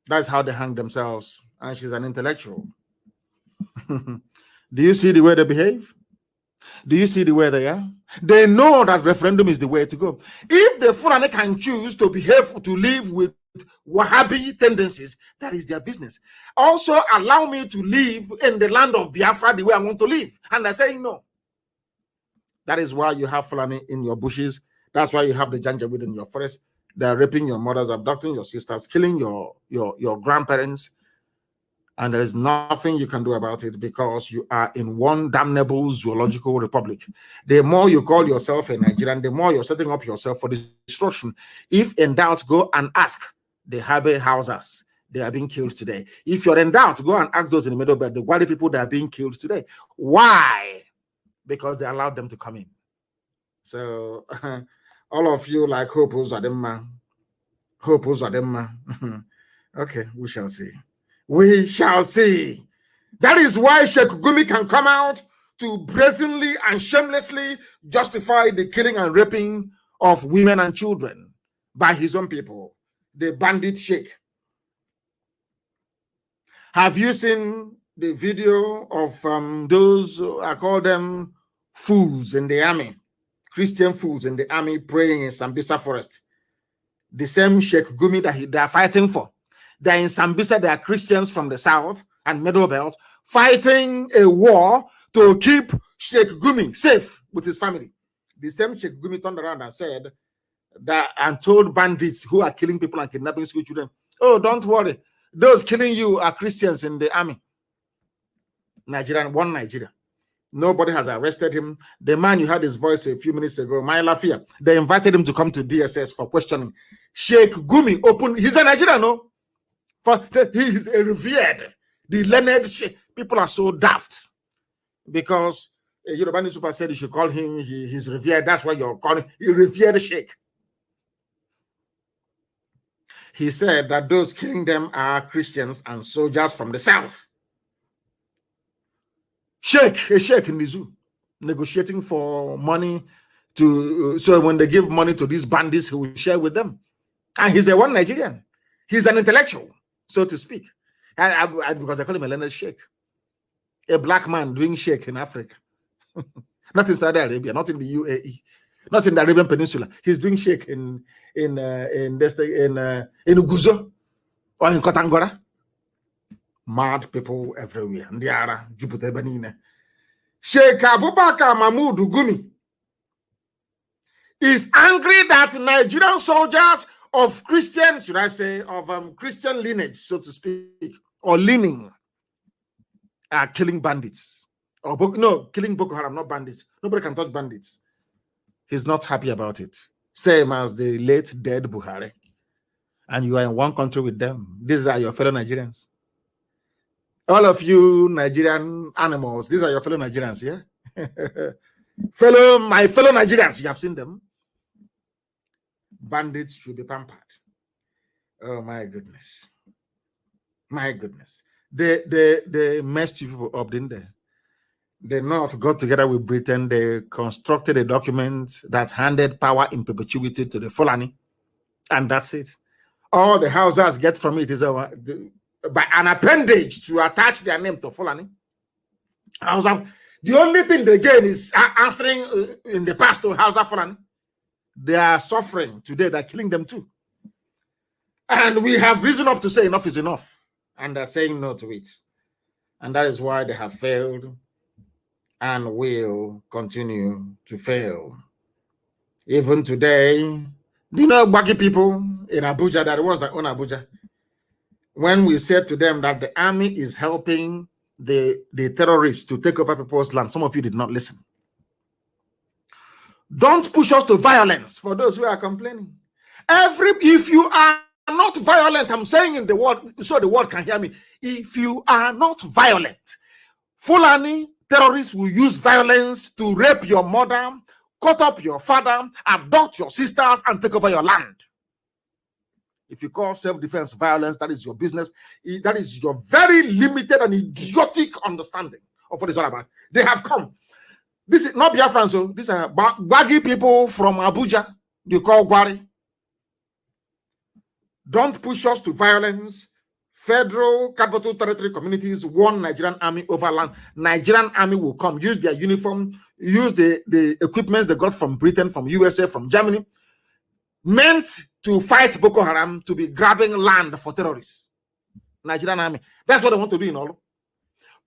That's how they hang themselves. And she's an intellectual. Do you see the way they behave? Do you see the way they are? They know that referendum is the way to go. If the Fulani can choose to behave, to live with Wahhabi tendencies, that is their business. Also, allow me to live in the land of Biafra the way I want to live. And they're saying no. That is why you have Fulani in your bushes. That's why you have the Janjaweed in your forest. They're raping your mothers, abducting your sisters, killing your grandparents. And there is nothing you can do about it because you are in one damnable zoological republic. The more you call yourself a Nigerian, the more you're setting up yourself for destruction. If in doubt, go and ask the Habe Hausas. They are being killed today. If you're in doubt, go and ask those in the Middle Belt, the Gwari people that are being killed today. Why? Because they allowed them to come in. So all of you like Hope Uzadema. Hope Uzadema. Okay, we shall see. We shall see. That is why Sheikh Gumi can come out to brazenly and shamelessly justify the killing and raping of women and children by his own people, the bandit Sheikh. Have you seen the video of those, I call them fools in the army, Christian fools in the army praying in Sambisa forest? The same Sheikh Gumi that they are fighting for. They're in Sambisa, they are Christians from the south and Middle Belt fighting a war to keep Sheikh Gumi safe with his family. The same Sheikh Gumi turned around and said that and told bandits who are killing people and kidnapping school children, oh, don't worry. Those killing you are Christians in the army. Nigerian, one Nigeria. Nobody has arrested him. The man you heard his voice a few minutes ago, my Lafia, they invited him to come to DSS for questioning. Sheikh Gumi opened, he's a Nigerian, no? For he is a revered, the learned Sheikh. People are so daft because a Yoruba newspaper said you should call him, he's revered. That's why you're calling him revered Sheikh. He said that those killing them are Christians and soldiers from the south. A sheikh in the zoo, negotiating for money to, so when they give money to these bandits, he will share with them. And he's a one Nigerian. He's an intellectual, so to speak. Because I call him a learned sheikh. A black man doing sheikh in Africa. Not in Saudi Arabia, not in the UAE, not in the Arabian Peninsula. He's doing sheikh in Uguzo or in Kotangora. Mad people everywhere. Ndiara, Jupiter Benine. Sheikh Abubakar Mahmoud Gumi is angry that Nigerian soldiers of Christian, should I say, of Christian lineage, so to speak, or leaning, are killing bandits. Or killing Boko Haram, not bandits. Nobody can touch bandits. He's not happy about it. Same as the late dead Buhari. And you are in one country with them. These are your fellow Nigerians. All of you Nigerian animals, these are your fellow Nigerians, yeah? My fellow Nigerians, you have seen them. Bandits should be pampered. Oh my goodness. My goodness. They messed you people up, didn't they? The North got together with Britain. They constructed a document that handed power in perpetuity to the Fulani. And that's it. All the Hausas get from it is by an appendage to attach their name to Fulani. The only thing they gain is answering in the past to Hausa Fulani. They are suffering today. They're killing them too. And we have reason enough to say enough is enough. And they're saying no to it. And that is why they have failed and will continue to fail. Even today, do you know Baki people in Abuja, that was that own Abuja? When we said to them that the army is helping the terrorists to take over people's land, some of you did not listen. Don't push us to violence for those who are complaining. If you are not violent, I'm saying in the word, so the world can hear me. If you are not violent, Fulani terrorists will use violence to rape your mother, cut up your father, abduct your sisters, and take over your land. If you call self-defense violence, that is your business. That is your very limited and idiotic understanding of what it's all about. They have come. This is not Biafran, so these are baggy people from Abuja. They call Gwari. Don't push us to violence. Federal Capital Territory communities warn Nigerian army over land. Nigerian army will come, use their uniform, use the equipment they got from Britain, from USA, from Germany, meant to fight Boko Haram, to be grabbing land for terrorists. Nigerian army. That's what they want to do in Olo.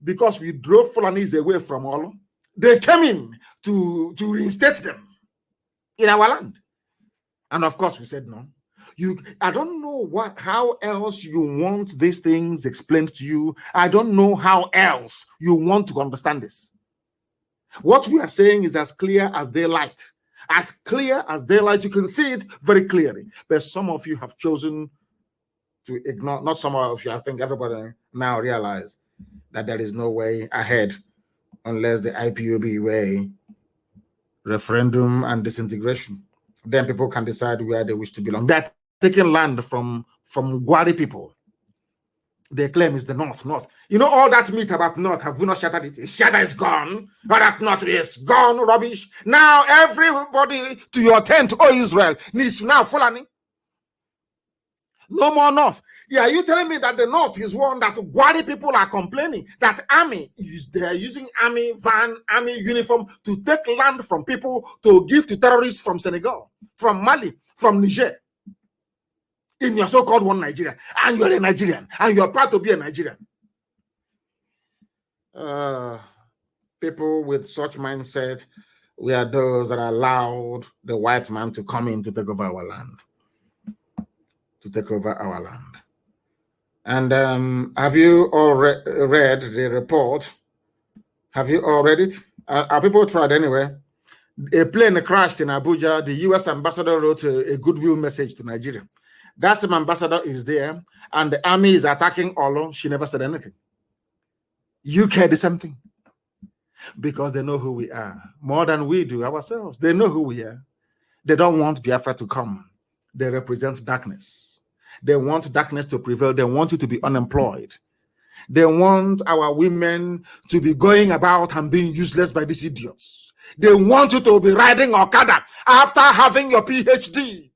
Because we drove Fulanis away from Olo, they came in to reinstate them in our land. And of course, we said no. I don't know how else you want these things explained to you. I don't know how else you want to understand this. What we are saying is as clear as daylight. As clear as daylight, you can see it very clearly. But some of you have chosen to ignore, not some of you, I think everybody now realize that there is no way ahead unless the IPOB way, referendum and disintegration. Then people can decide where they wish to belong. They're taking land from Gwari people. Their claim is the North. You know all that myth about North, have we not shattered it? Shatter is gone. All that North is gone, rubbish. Now everybody to your tent, oh Israel, needs now Fulani. No more North. Yeah, you telling me that the North is one that Gwari people are complaining that army is they're using army van, army uniform to take land from people to give to terrorists from Senegal, from Mali, from Niger. In your so-called one Nigeria, and you're a Nigerian, and you're proud to be a Nigerian. People with such mindset, we are those that allowed the white man to come in to take over our land. And have you all read the report? Have you all read it? Are people tried anyway? A plane crashed in Abuja. The U.S. ambassador wrote a goodwill message to Nigeria. That same ambassador is there, and the army is attacking Olo. She never said anything. UK the same thing. Because they know who we are. More than we do ourselves. They know who we are. They don't want Biafra to come. They represent darkness. They want darkness to prevail. They want you to be unemployed. They want our women to be going about and being useless by these idiots. They want you to be riding Okada after having your PhD.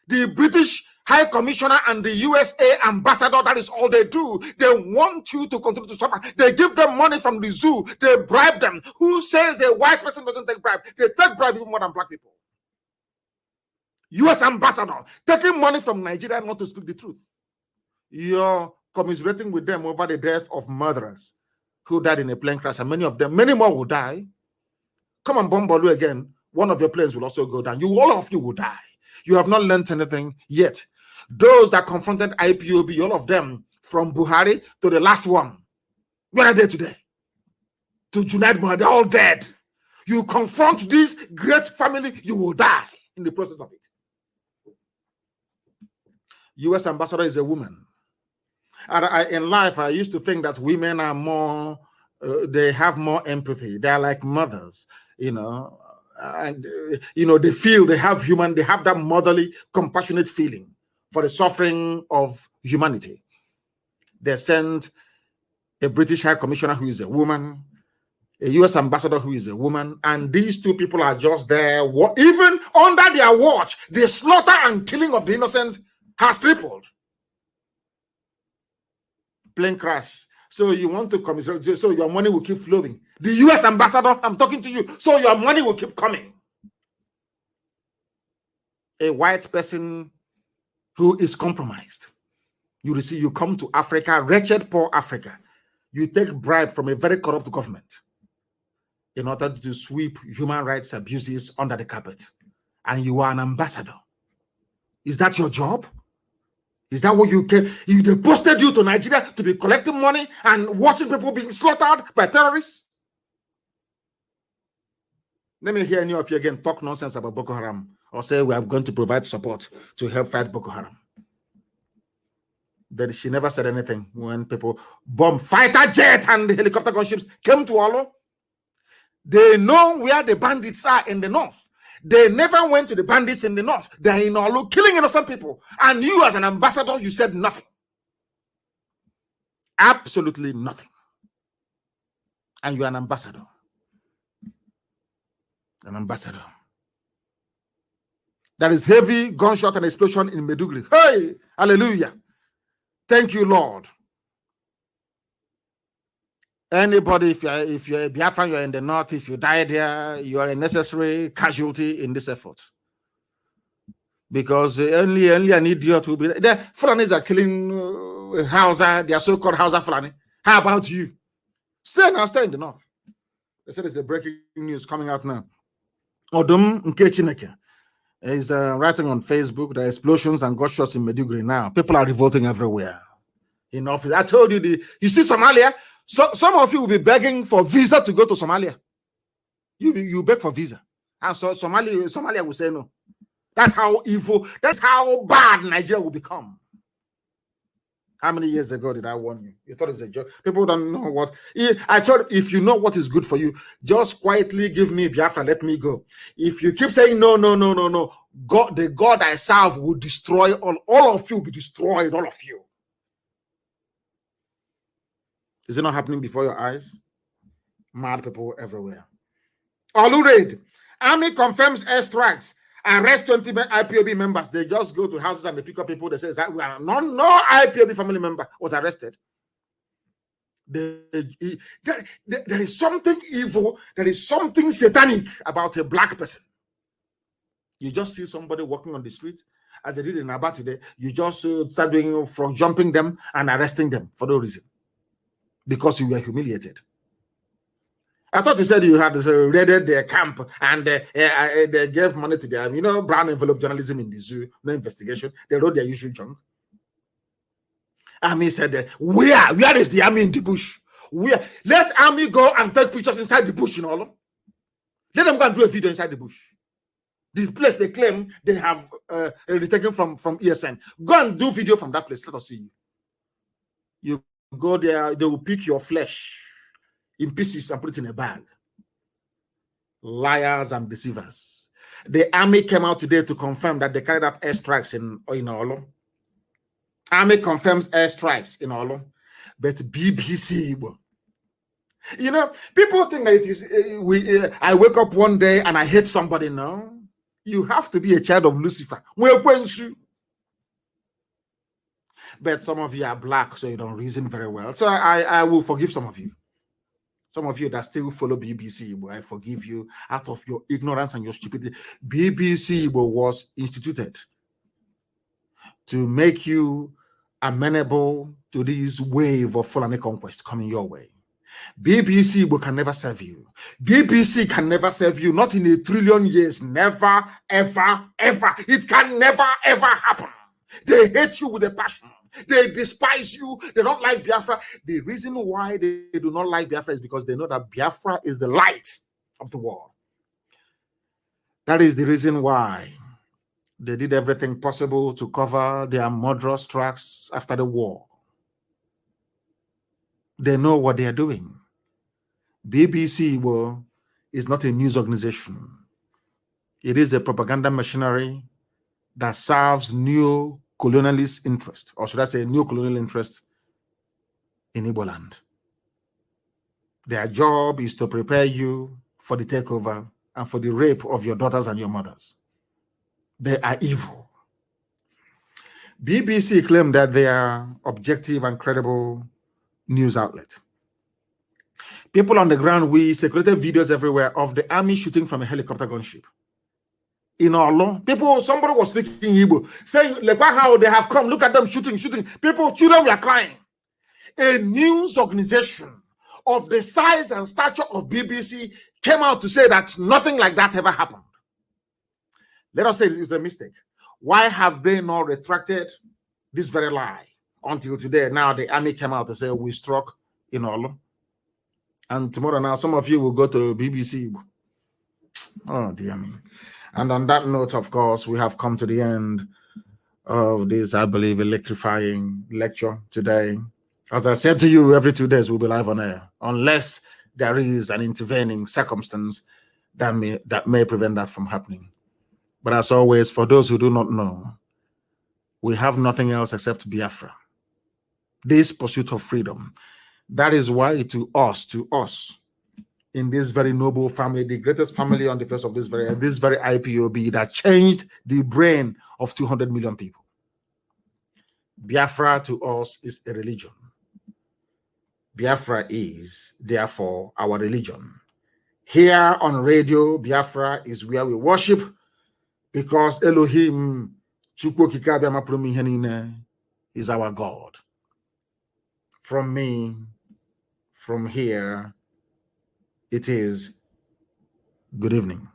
The British High Commissioner and the USA ambassador, that is all they do. They want you to continue to suffer. They give them money from the zoo. They bribe them. Who says a white person doesn't take bribe? They take bribe even more than black people. US ambassador taking money from Nigeria not to speak the truth. You're commiserating with them over the death of murderers who died in a plane crash, and many more will die. Come and bomb Bolu again. One of your planes will also go down. All of you will die. You have not learned anything yet. Those that confronted IPOB, all of them, from Buhari to the last one, where are they today? To Junaid Buhari, they're all dead. You confront this great family, you will die in the process of it. US ambassador is a woman. And in life, I used to think that women are more, they have more empathy. They are like mothers, you know. And they feel they have that motherly, compassionate feeling for the suffering of humanity. They sent a British High Commissioner who is a woman, a US ambassador who is a woman, and these two people are just there. Even under their watch, the slaughter and killing of the innocent has tripled. Plane crash. So you want to commiserate, so your money will keep flowing. The US ambassador, I'm talking to you, so your money will keep coming. A white person who is compromised. You come to Africa, wretched, poor Africa. You take bribe from a very corrupt government in order to sweep human rights abuses under the carpet. And you are an ambassador. Is that your job? Is that what you can? They posted you to Nigeria to be collecting money and watching people being slaughtered by terrorists? Let me hear any of you again talk nonsense about Boko Haram or say we are going to provide support to help fight Boko Haram. Then she never said anything when people bomb fighter jet and helicopter gunships came to Olo. They know where the bandits are in the north. They never went to the bandits in the north. They're in Olu killing innocent people. And you as an ambassador, you said nothing. Absolutely nothing. And you're an ambassador. An ambassador. There is heavy gunshot and explosion in Maiduguri. Hey, hallelujah. Thank you, Lord. Anybody, if you're a Biafran, you're in the north, if you die there, you are a necessary casualty in this effort. Because only an idiot will be there. The Fulanis are killing Hausa, they are so-called Hausa Fulani. How about you? Stay in the north. They said there's a breaking news coming out now. Odum Nkechineke is writing on Facebook the explosions and gunshots in Maiduguri now. People are revolting everywhere. In office, I told you, you see Somalia? So some of you will be begging for visa to go to Somalia. You beg for visa. And so Somalia will say no. That's how evil, that's how bad Nigeria will become. How many years ago did I warn you? You thought it's a joke. People don't know what. I told, if you know what is good for you, just quietly give me Biafra, let me go. If you keep saying no, God, the God I serve will destroy all of you will be destroyed, all of you. Is it not happening before your eyes? Mad people everywhere. Olu raid. Army confirms airstrikes. Arrest 20 IPOB members. They just go to houses and they pick up people. They say, no IPOB family member was arrested. There is something evil. There is something satanic about a black person. You just see somebody walking on the street, as they did in Aba today. You just start doing from jumping them and arresting them for no reason. Because you were humiliated. I thought you said you had raided their camp and they gave money to them. Brown envelope journalism in the zoo, no investigation. They wrote their usual junk. Army said, where is the army in the bush? Let army go and take pictures inside the bush in Olo. Let them go and do a video inside the bush. The place they claim they have retaken from ESN. Go and do video from that place. Let us see you. You go there, they will pick your flesh in pieces and put it in a bag. Liars and deceivers. The army came out today to confirm that they carried out airstrikes in Olo. Army confirms airstrikes in Olo. But BBC, people think that it is, I wake up one day and I hate somebody. No. You have to be a child of Lucifer. But some of you are black, so you don't reason very well. So I will forgive some of you. Some of you that still follow BBC, but I forgive you out of your ignorance and your stupidity. BBC was instituted to make you amenable to this wave of Fulani conquest coming your way. BBC can never serve you. BBC can never serve you, not in 1 trillion years. Never, ever, ever. It can never, ever happen. They hate you with a passion. They despise you. They don't like Biafra. The reason why they do not like Biafra is because they know that Biafra is the light of the world. That is the reason why they did everything possible to cover their murderous tracks after the war. They know what they are doing. BBC is not a news organization. It is a propaganda machinery that serves neo-colonialist interest, or should I say neo-colonial interest in Igbo land. Their job is to prepare you for the takeover and for the rape of your daughters and your mothers. They are evil. BBC claim that they are objective and credible news outlet. People on the ground, we circulated videos everywhere of the army shooting from a helicopter gunship. In Olo, somebody was speaking Igbo, saying, look how they have come, look at them shooting. Children were crying. A news organization of the size and stature of BBC came out to say that nothing like that ever happened. Let us say it was a mistake. Why have they not retracted this very lie until today? Now the army came out to say we struck in Olo. And tomorrow now some of you will go to BBC. Oh dear me. And on that note, of course, we have come to the end of this, I believe, electrifying lecture today. As I said to you, every 2 days we'll be live on air, unless there is an intervening circumstance that may prevent that from happening. But as always, for those who do not know, we have nothing else except Biafra. This pursuit of freedom. That is why to us, in this very noble family, the greatest family on the face of this very IPOB that changed the brain of 200 million people. Biafra to us is a religion. Biafra is, therefore, our religion. Here on radio, Biafra is where we worship because Elohim is our God. From me, from here, it is good evening.